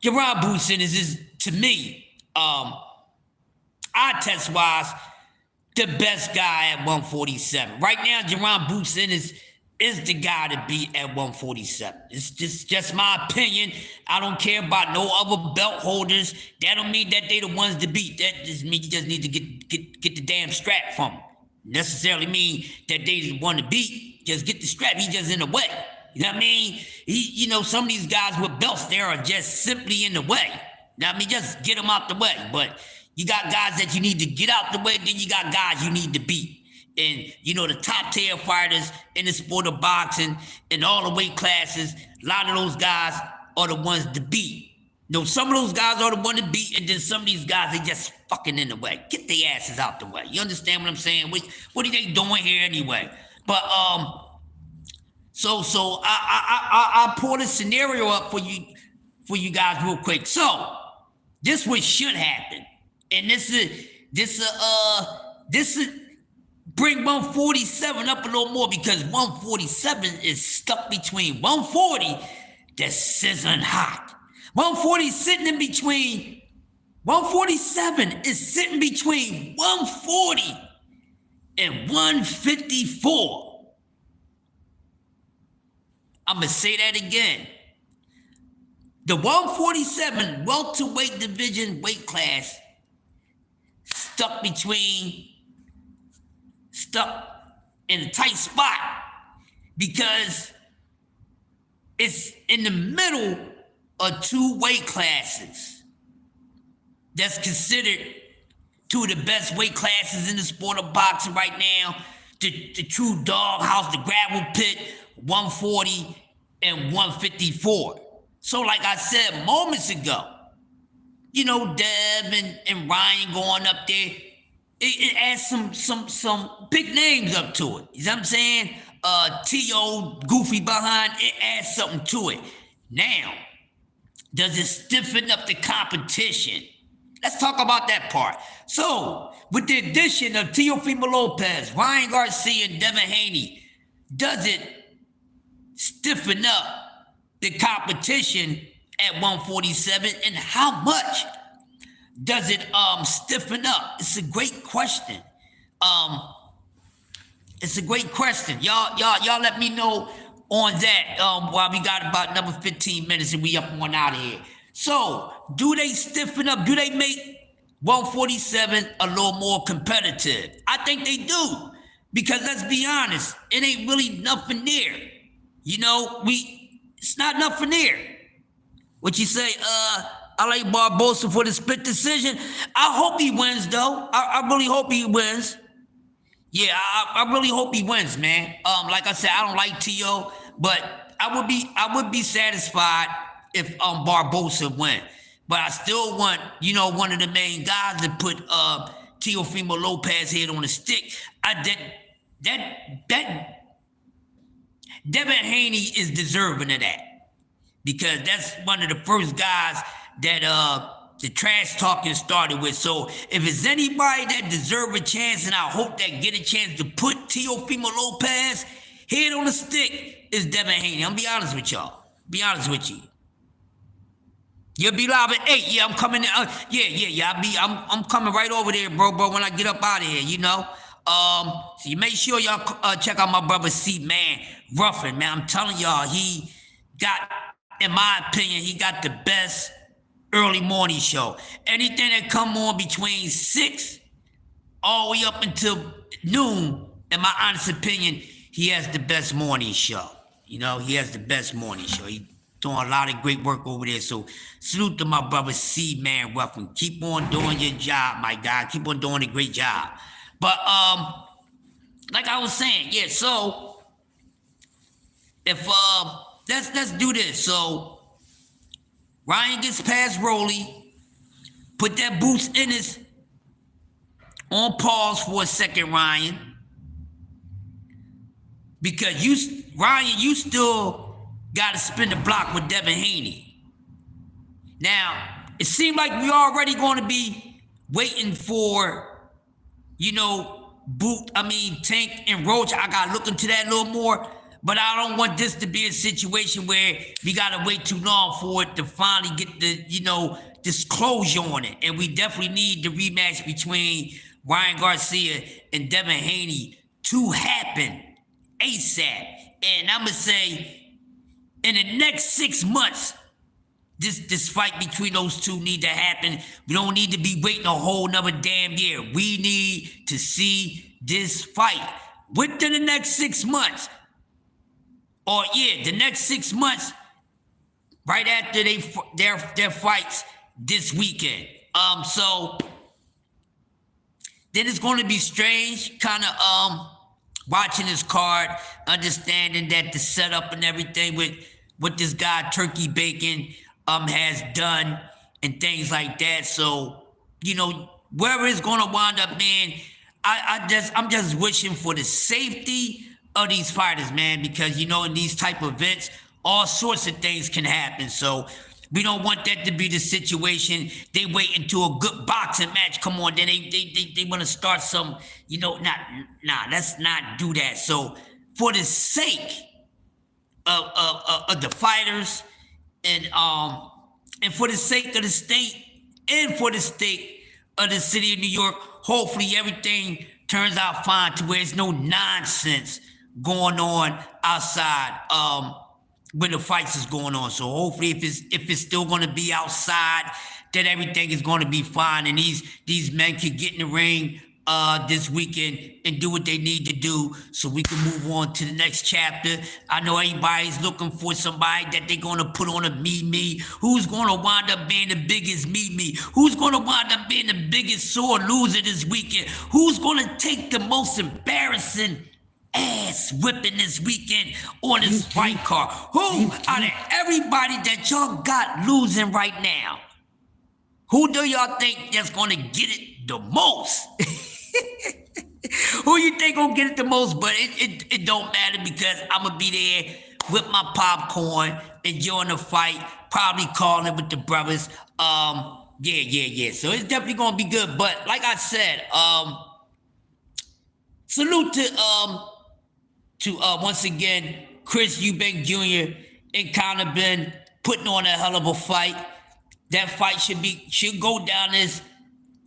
Jerron Booson is to me, eye test wise, the best guy at 147. Right now, Jerron Booson is the guy to beat at 147. It's just my opinion. I don't care about no other belt holders. That don't mean that they the ones to beat. That just means you just need to get the damn strap from them. Necessarily mean that they the one to beat. Just get the strap. He just in the way. You know what I mean? Some of these guys with belts there are just simply in the way. You know what I mean? Just get them out the way. But you got guys that you need to get out the way. Then you got guys you need to beat. And, the top tier fighters in the sport of boxing in all the weight classes, a lot of those guys are the ones to beat. Some of those guys are the one to beat, and then some of these guys, they just fucking in the way. Get their asses out the way. You understand what I'm saying? What are they doing here anyway? But, so I'll pull the scenario up for you guys real quick. So, this what should happen. And this is bring 147 up a little more because 147 is stuck between 140 that's sizzling hot. 140 sitting in between, 147 is sitting between 140 and 154. I'm going to say that again. The 147 welterweight division weight class stuck in a tight spot because it's in the middle of two weight classes that's considered two of the best weight classes in the sport of boxing right now. The true doghouse, the gravel pit, 140 and 154. So like I said moments ago, Deb and Ryan going up there, it adds some big names up to it. You know what I'm saying? T.O. Goofy behind, it adds something to it. Now, does it stiffen up the competition? Let's talk about that part. So, with the addition of Teofimo Lopez, Ryan Garcia, and Devin Haney, does it stiffen up the competition at 147, and how much does it stiffen up? It's a great question. It's a great question. Y'all let me know on that while we got about another 15 minutes and we up on out of here. So, do they stiffen up? Do they make 147 a little more competitive? I think they do. Because let's be honest, it ain't really nothing there. It's not nothing there. What you say, I like Barbosa for the split decision. I hope he wins, though. I really hope he wins. Yeah, I really hope he wins, man. Like I said, I don't like T.O., but I would be satisfied if Barbosa win. But I still want, one of the main guys to put Teofimo Lopez head on a stick. Devin Haney is deserving of that. Because that's one of the first guys that the trash talking started with. So if it's anybody that deserve a chance, and I hope that get a chance to put Teofimo Lopez head on a stick, is Devin Haney. I'm gonna be honest with y'all. Be honest with you. You'll be live at 8. Yeah, I'm coming. I'm coming right over there, bro. When I get up out of here, So you make sure y'all check out my brother C Man Ruffin, man. I'm telling y'all, he got, in my opinion, he got the best early morning show. Anything that come on between 6 all the way up until noon, in my honest opinion, he has the best morning show. He has the best morning show. Doing a lot of great work over there. So salute to my brother C Man Ruffin. Keep on doing your job, my guy. Keep on doing a great job. But like I was saying, yeah, so if let's do this. So Ryan gets past Rolly, put that boost in his on pause for a second, Ryan. Because Ryan, you still gotta spin the block with Devin Haney. Now, it seemed like we already gonna be waiting for, Tank and Roach. I gotta look into that a little more. But I don't want this to be a situation where we gotta wait too long for it to finally get the, disclosure on it. And we definitely need the rematch between Ryan Garcia and Devin Haney to happen ASAP. And I'm gonna say in the next 6 months, this fight between those two need to happen. We don't need to be waiting a whole nother damn year. We need to see this fight within the next 6 months. Or the next 6 months, right after their fights this weekend. So then it's going to be strange, kind of watching this card, understanding that the setup and everything with what this guy Turkey Bacon has done and things like that. So wherever it's going to wind up being, I'm just wishing for the safety of these fighters, man, because in these type of events, all sorts of things can happen. So we don't want that to be the situation. They wait until a good boxing match come on, then they want to start some, let's not do that. So for the sake of the fighters and for the sake of the state and for the sake of the city of New York, hopefully everything turns out fine to where there's no nonsense going on outside when the fights is going on. So hopefully if it's still going to be outside, then everything is going to be fine, and these men can get in the ring this weekend and do what they need to do so we can move on to the next chapter. I know everybody's looking for somebody that they're going to put on a me. Who's going to wind up being the biggest me? Who's going to wind up being the biggest sore loser this weekend? Who's going to take the most embarrassing ass whipping this weekend on this fight card? Who out of everybody that y'all got losing right now, who do y'all think that's going to get it the most? Who you think gonna get it the most? But it don't matter, because I'm gonna be there with my popcorn, enjoying the fight, probably calling it with the brothers. Yeah. So it's definitely gonna be good. But like I said, salute to once again Chris Eubank Jr. and kind of been putting on a hell of a fight. That fight should go down as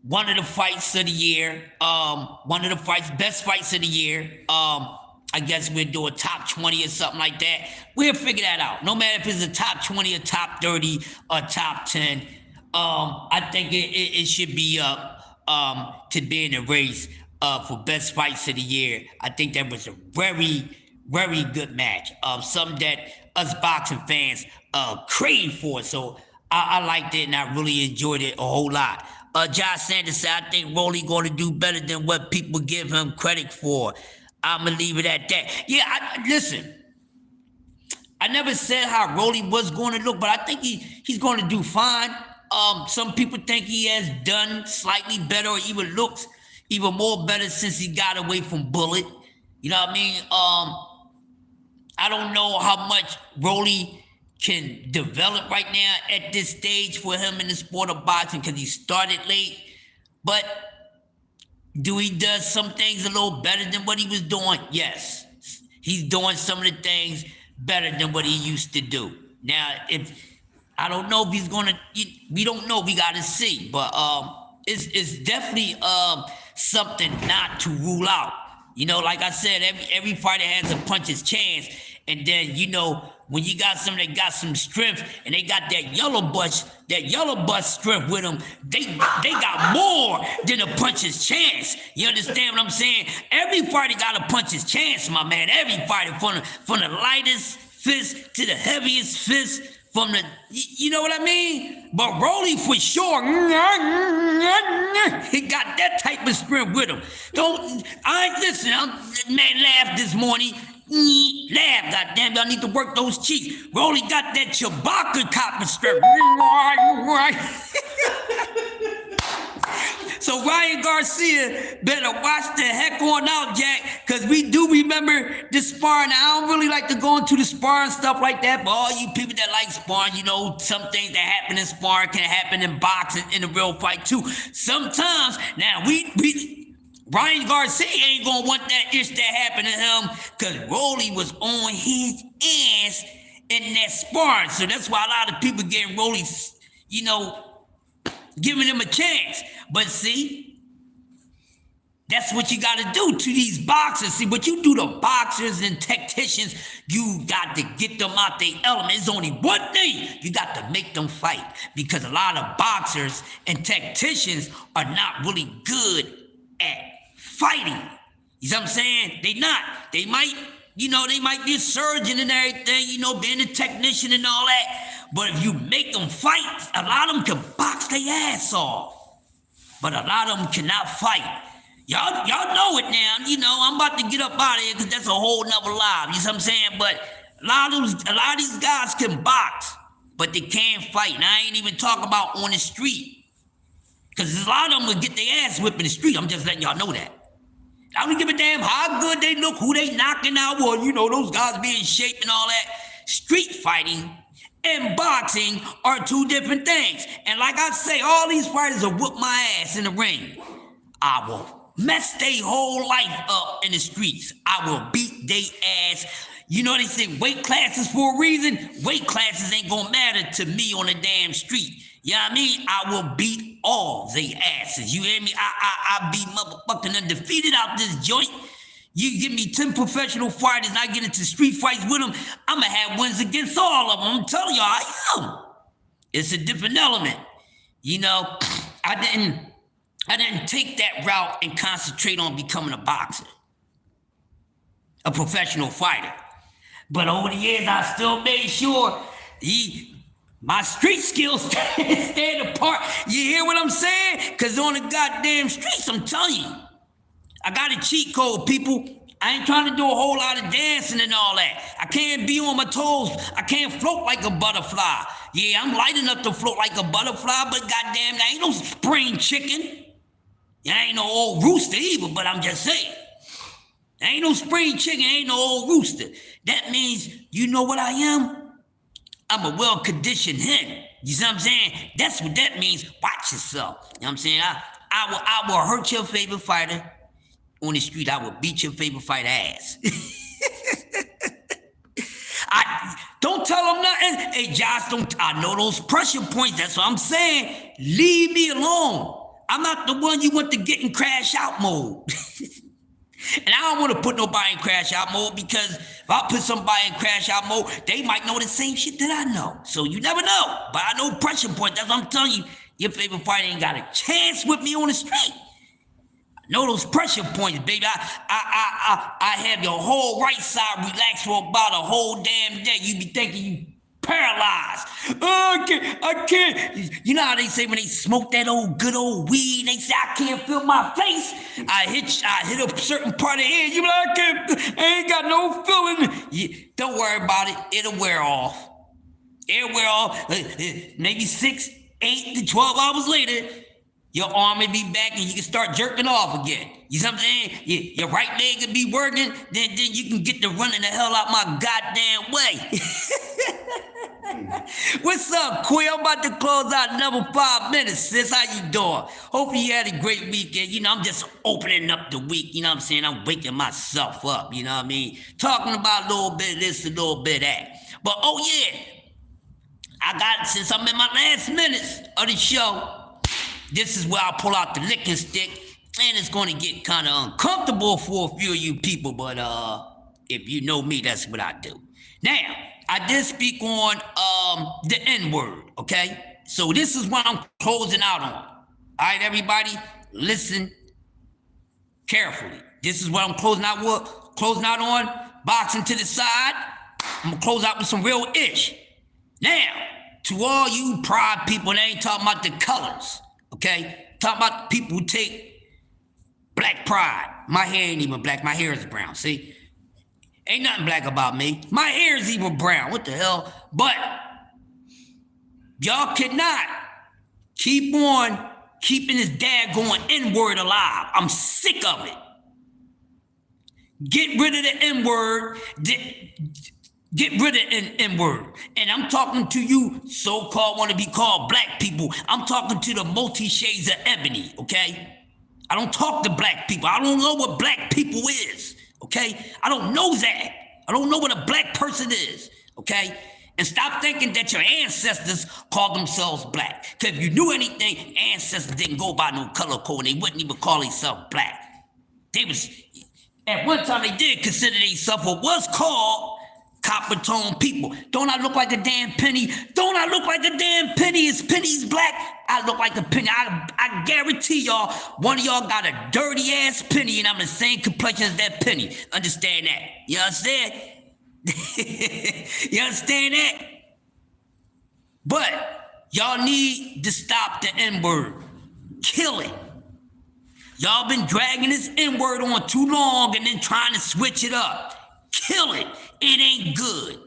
one of the fights of the year. One of the best fights of the year. I guess we'll do a top 20 or something like that. We'll figure that out. No matter if it's a top 20 or top 30 or top 10. I think it should be up to be in a race for best fights of the year. I think that was a very, very good match. Something that us boxing fans crave for. So I liked it and I really enjoyed it a whole lot. Josh Sanders said, I think Rolly going to do better than what people give him credit for. I'm going to leave it at that. Yeah, listen, I never said how Rolly was going to look, but I think he's going to do fine. Some people think he has done slightly better or even looks even more better since he got away from Bullet. You know what I mean? I don't know how much Rolly can develop right now at this stage for him in the sport of boxing, because he started late. But do he does some things a little better than what he was doing? Yes. He's doing some of the things better than what he used to do. Now, I don't know if he's gonna, we don't know, we gotta see. But it's definitely something not to rule out. Like I said, every fighter has a puncher's chance. And then, when you got somebody that got some strength and they got that yellow bus strength with them, they got more than a puncher's chance. You understand what I'm saying? Every fighter got a puncher's chance, my man. Every fighter, from the lightest fist to the heaviest fist, from the, you know what I mean? But Rolly for sure, he got that type of spirit with him. Listen, man laughed this morning. Laugh, goddamn, y'all need to work those cheeks. Rolly got that Chewbacca copper strip. So Ryan Garcia better watch the heck on out, Jack, because we do remember the sparring. I don't really like to go into the sparring stuff like that, but all you people that like sparring, you know, some things that happen in sparring can happen in boxing, in a real fight too. Sometimes, now Ryan Garcia ain't gonna want that ish that happened to him, because Rolly was on his ass in that sparring. So that's why a lot of people getting Rolly, you know, giving him a chance. But see, that's what you got to do to these boxers. See, what you do to boxers and tacticians, you got to get them out their element. It's only one thing. You got to make them fight, because a lot of boxers and tacticians are not really good at fighting. You know what I'm saying? They not. They might, you know, they might be a surgeon and everything, you know, being a technician and all that. But if you make them fight, a lot of them can box their ass off. But a lot of them cannot fight. Y'all know it now. You know, I'm about to get up out of here because that's a whole nother live. You know what I'm saying? But a lot of these guys can box, but they can't fight. And I ain't even talking about on the street. Because a lot of them will get their ass whipped in the street. I'm just letting y'all know that. I don't give a damn how good they look, who they knocking out. Well, you know, those guys be in shape and all that. Street fighting and boxing are two different things. And like I say, all these fighters will whoop my ass in the ring. I will mess their whole life up in the streets. I will beat their ass. You know they say weight classes for a reason? Weight classes ain't gonna matter to me on the damn street. You know what I mean? I will beat all their asses. You hear me? I be motherfucking undefeated out this joint. You give me 10 professional fighters and I get into street fights with them, I'm going to have wins against all of them. I'm telling you, I am. It's a different element. You know, I didn't take that route and concentrate on becoming a boxer, a professional fighter. But over the years, I still made sure my street skills stand apart. You hear what I'm saying? Because on the goddamn streets, I'm telling you, I got a cheat code, people. I ain't trying to do a whole lot of dancing and all that. I can't be on my toes. I can't float like a butterfly. Yeah, I'm light enough to float like a butterfly, but goddamn, I ain't no spring chicken. I ain't no old rooster either, but I'm just saying. I ain't no spring chicken, ain't no old rooster. That means, you know what I am? I'm a well-conditioned hen. You see what I'm saying? That's what that means. Watch yourself. You know what I'm saying? I will hurt your favorite fighter. On the street, I will beat your favorite fighter ass. Don't tell them nothing. Hey, Josh, I know those pressure points. That's what I'm saying. Leave me alone. I'm not the one you want to get in crash out mode. And I don't want to put nobody in crash out mode, because if I put somebody in crash out mode, they might know the same shit that I know. So you never know. But I know pressure points. That's what I'm telling you. Your favorite fighter ain't got a chance with me on the street. Know those pressure points, baby. I have your whole right side relaxed for about a whole damn day. You be thinking you paralyzed. Oh, I can't. You know how they say when they smoke that good old weed, they say, I can't feel my face. I hit a certain part of the head. You be like, I ain't got no feeling. Don't worry about it. It'll wear off. It'll wear off. Maybe 6, 8 to 12 hours later, your arm may be back and you can start jerking off again. You see what I'm saying? Your right leg will be working, then you can get to running the hell out my goddamn way. What's up, Quay? I'm about to close out another 5 minutes, sis. How you doing? Hopefully you had a great weekend. You know, I'm just opening up the week. You know what I'm saying? I'm waking myself up. You know what I mean? Talking about a little bit of this, a little bit of that. But, oh, yeah. Since I'm in my last minutes of the show, this is where I pull out the licking stick, and it's going to get kind of uncomfortable for a few of you people, but if you know me, that's what I do. Now, I did speak on the N-word, okay? So this is what I'm closing out on. All right, everybody, listen carefully. This is what I'm closing out on. Boxing to the side. I'm going to close out with some real ish. Now, to all you pride people, they ain't talking about the colors, okay? Talking about the people who take black pride. My hair ain't even black. My hair is brown, see? Ain't nothing black about me. My hair is even brown. What the hell? But y'all cannot keep on keeping this daggone N-word alive. I'm sick of it. Get rid of the N-word. Get rid of the N-word. And I'm talking to you so-called want to be called black people. I'm talking to the multi-shades of ebony, okay? I don't talk to black people. I don't know what black people is, okay? I don't know that. I don't know what a black person is, okay? And stop thinking that your ancestors called themselves black. Because if you knew anything, ancestors didn't go by no color code. They wouldn't even call themselves black. They was, at one time they did consider themselves what was called copper tone people. Don't I look like a damn penny? Don't I look like a damn penny? Is pennies black? I look like a penny. I guarantee y'all, one of y'all got a dirty ass penny and I'm the same complexion as that penny. Understand that? You understand? You understand that? But y'all need to stop the N-word. Kill it. Y'all been dragging this N-word on too long and then trying to switch it up. Kill it. It ain't good.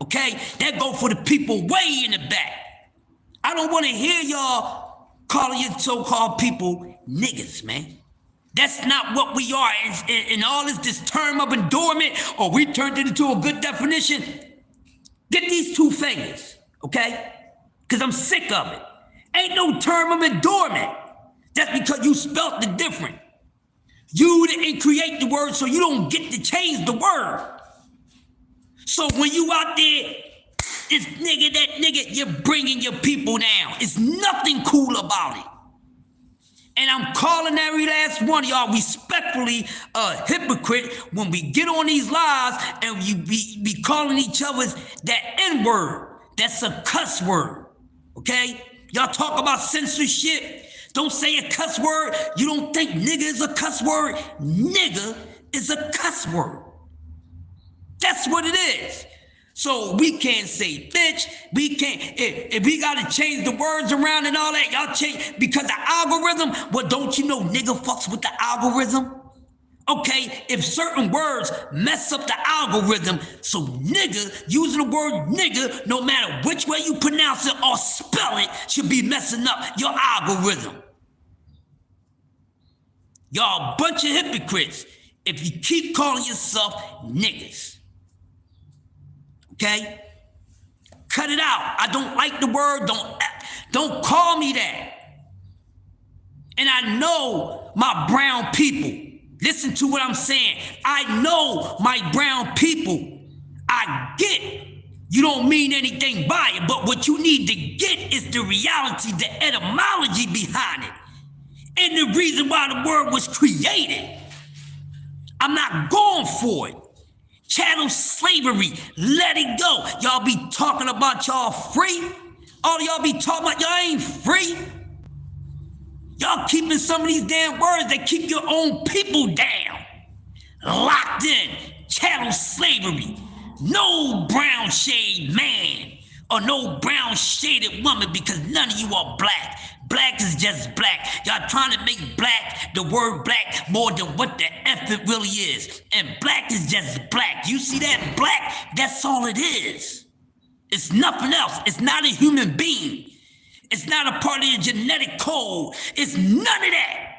Okay? That go for the people way in the back. I don't want to hear y'all calling your so-called people niggas, man. That's not what we are. And all this term of endurement, or we turned it into a good definition. Get these two fingers, okay? Because I'm sick of it. Ain't no term of endurement. That's because you spelt it different. You didn't create the word, so you don't get to change the word. So when you out there, this nigga, that nigga, you're bringing your people down. It's nothing cool about it. And I'm calling every last one of y'all respectfully a hypocrite when we get on these lives and you be calling each other that N-word. That's a cuss word, okay? Y'all talk about censorship. Don't say a cuss word. You don't think nigga is a cuss word? Nigga is a cuss word. That's what it is. So we can't say bitch. We can't, if we gotta change the words around and all that, y'all change, because the algorithm, well, don't you know nigga fucks with the algorithm? Okay, if certain words mess up the algorithm, so nigga, using the word nigga, no matter which way you pronounce it or spell it, should be messing up your algorithm. Y'all a bunch of hypocrites if you keep calling yourself niggas. Okay? Cut it out. I don't like the word. Don't call me that. And I know my brown people. Listen to what I'm saying. I know my brown people. I get you don't mean anything by it, but what you need to get is the reality, the etymology behind it. And the reason why the word was created. I'm not going for it. Chattel slavery, let it go. Y'all be talking about y'all free. All y'all be talking about y'all ain't free. Y'all keeping some of these damn words that keep your own people down. Locked in, chattel slavery. No brown shade man or no brown shaded woman because none of you are black. Black is just black. Y'all trying to make black, the word black, more than what the F it really is. And black is just black. You see that black? That's all it is. It's nothing else. It's not a human being. It's not a part of your genetic code. It's none of that.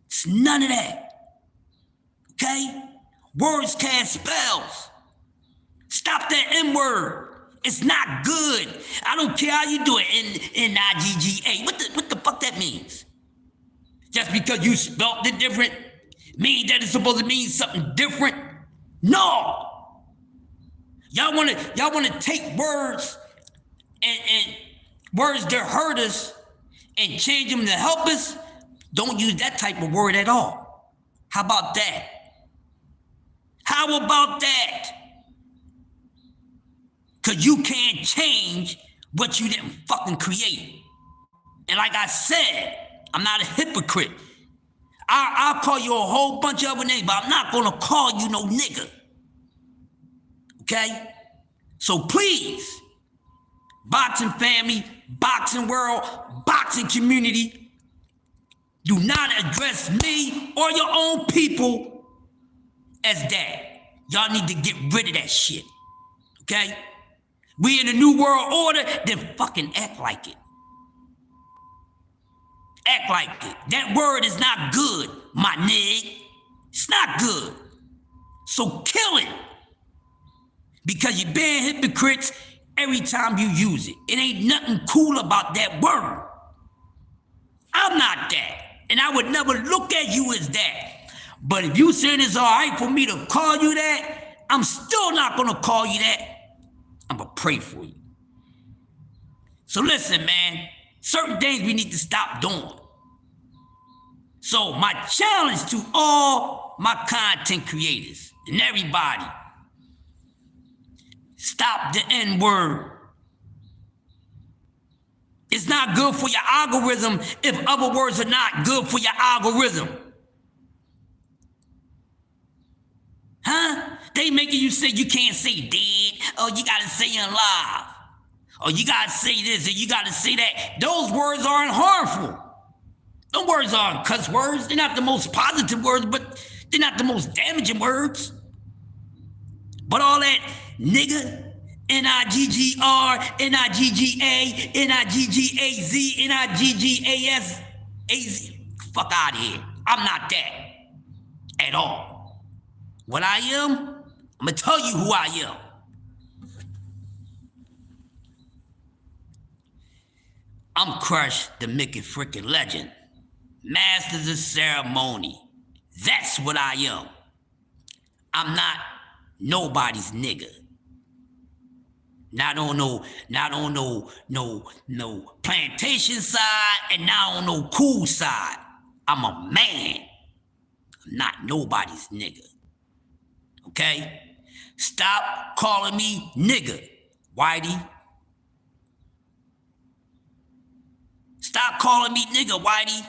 It's none of that. Okay? Words cast spells. Stop that N-word. It's not good. I don't care how you do it. N-I-G-G-A. What the fuck that means? Just because you spelled it different mean that it's supposed to mean something different? No. Y'all wanna take words and words that hurt us and change them to help us? Don't use that type of word at all. How about that? How about that? Because you can't change what you didn't fucking create. And like I said, I'm not a hypocrite. I'll call you a whole bunch of other names, but I'm not going to call you no nigga. Okay? So please, boxing family, boxing world, boxing community, do not address me or your own people as that. Y'all need to get rid of that shit, okay? We in a new world order, then fucking act like it. Act like it. That word is not good, my nigga. It's not good. So kill it. Because you're being hypocrites every time you use it. It ain't nothing cool about that word. I'm not that. And I would never look at you as that. But if you saying it's all right for me to call you that, I'm still not going to call you that. I'm going to pray for you. So listen, man. Certain things we need to stop doing. So my challenge to all my content creators and everybody, stop the N-word. It's not good for your algorithm if other words are not good for your algorithm. Huh? They making you say you can't say dead, or you gotta say alive, or you gotta say this, or you gotta say that. Those words aren't harmful. Those words aren't cuss words. They're not the most positive words, but they're not the most damaging words. But all that nigga, N-I-G-G-R, N-I-G-G-A, N-I-G-G-A-Z, N-I-G-G-A-S, A-Z, fuck out of here. I'm not that at all. What I am, I'm gonna tell you who I am. I'm Crush, the Mickey freaking legend. Masters of ceremony. That's what I am. I'm not nobody's nigga. Not on no plantation side and not on no cool side. I'm a man. I'm not nobody's nigga. Okay? Stop calling me nigga, Whitey. Stop calling me nigga, Whitey.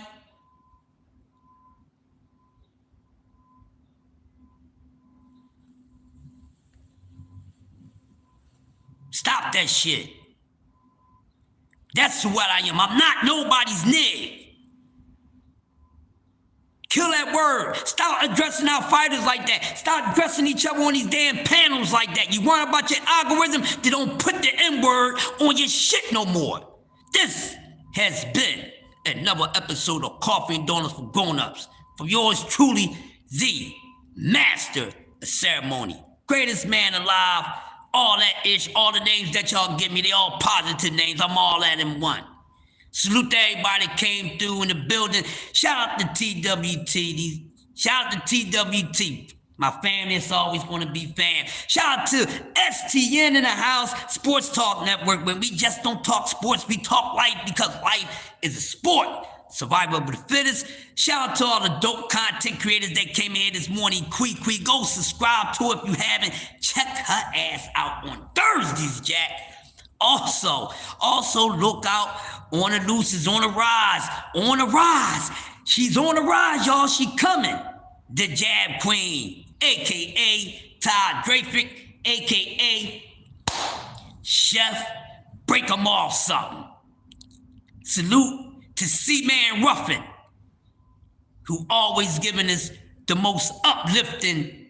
Stop that shit. That's what I am. I'm not nobody's nigga. Kill that word. Stop addressing our fighters like that. Stop addressing each other on these damn panels like that. You worry about your algorithm, they don't put the N-word on your shit no more. This has been another episode of Coffee and Donuts for Grown-Ups. From yours truly, the Master of Ceremony. Greatest man alive. All that ish, all the names that y'all give me, they all positive names. I'm all that in one. Salute to everybody that came through in the building. Shout out to TWT. Shout out to TWT. My family is always going to be fam. Shout out to STN in the house, Sports Talk Network, where we just don't talk sports, we talk life because life is a sport. Survival of the fittest. Shout out to all the dope content creators that came in here this morning. Quee, go subscribe to her if you haven't. Check her ass out on Thursdays, Jack. Also look out. On the loose is on the rise. On the rise. She's on the rise, y'all. She coming. The Jab Queen, a.k.a. Todd Drayfick, a.k.a. Chef Break 'em Off something. Salute to C-Man Ruffin, who always giving us the most uplifting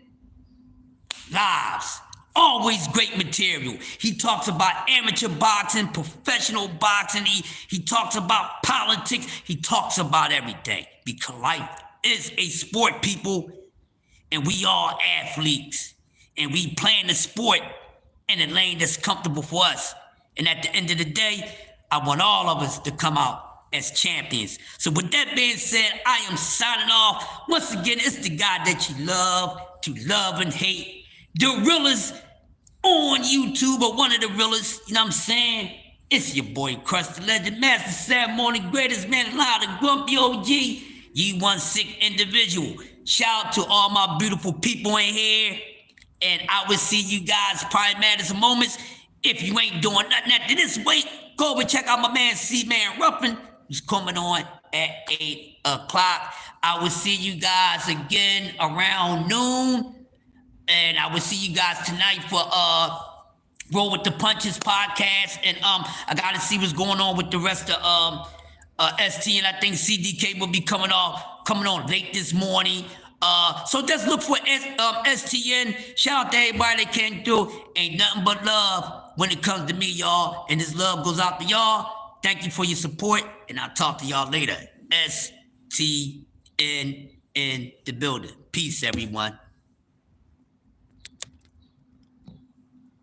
lives. Always great material. He talks about amateur boxing, professional boxing. He talks about politics. He talks about everything. Because life is a sport, people. And we are athletes. And we playing the sport in a lane that's comfortable for us. And at the end of the day, I want all of us to come out as champions. So with that being said, I am signing off. Once again, it's the guy that you love to love and hate. The realest on YouTube, or one of the realest, you know what I'm saying? It's your boy, Crush the Legend, Master Ceremony, greatest man alive, the grumpy OG. You one sick individual. Shout out to all my beautiful people in here. And I will see you guys probably mad at some moments. If you ain't doing nothing after this, wait, go over and check out my man C-Man Ruffin, who's coming on at 8 o'clock. I will see you guys again around noon. And I will see you guys tonight for Roll with the Punches podcast, and I gotta see what's going on with the rest of ST, and I think CDK will be coming on late this morning. So just look for STN. Shout out to everybody that came through. Ain't nothing but love when it comes to me, y'all, and this love goes out to y'all. Thank you for your support, and I'll talk to y'all later. STN in the building. Peace, everyone.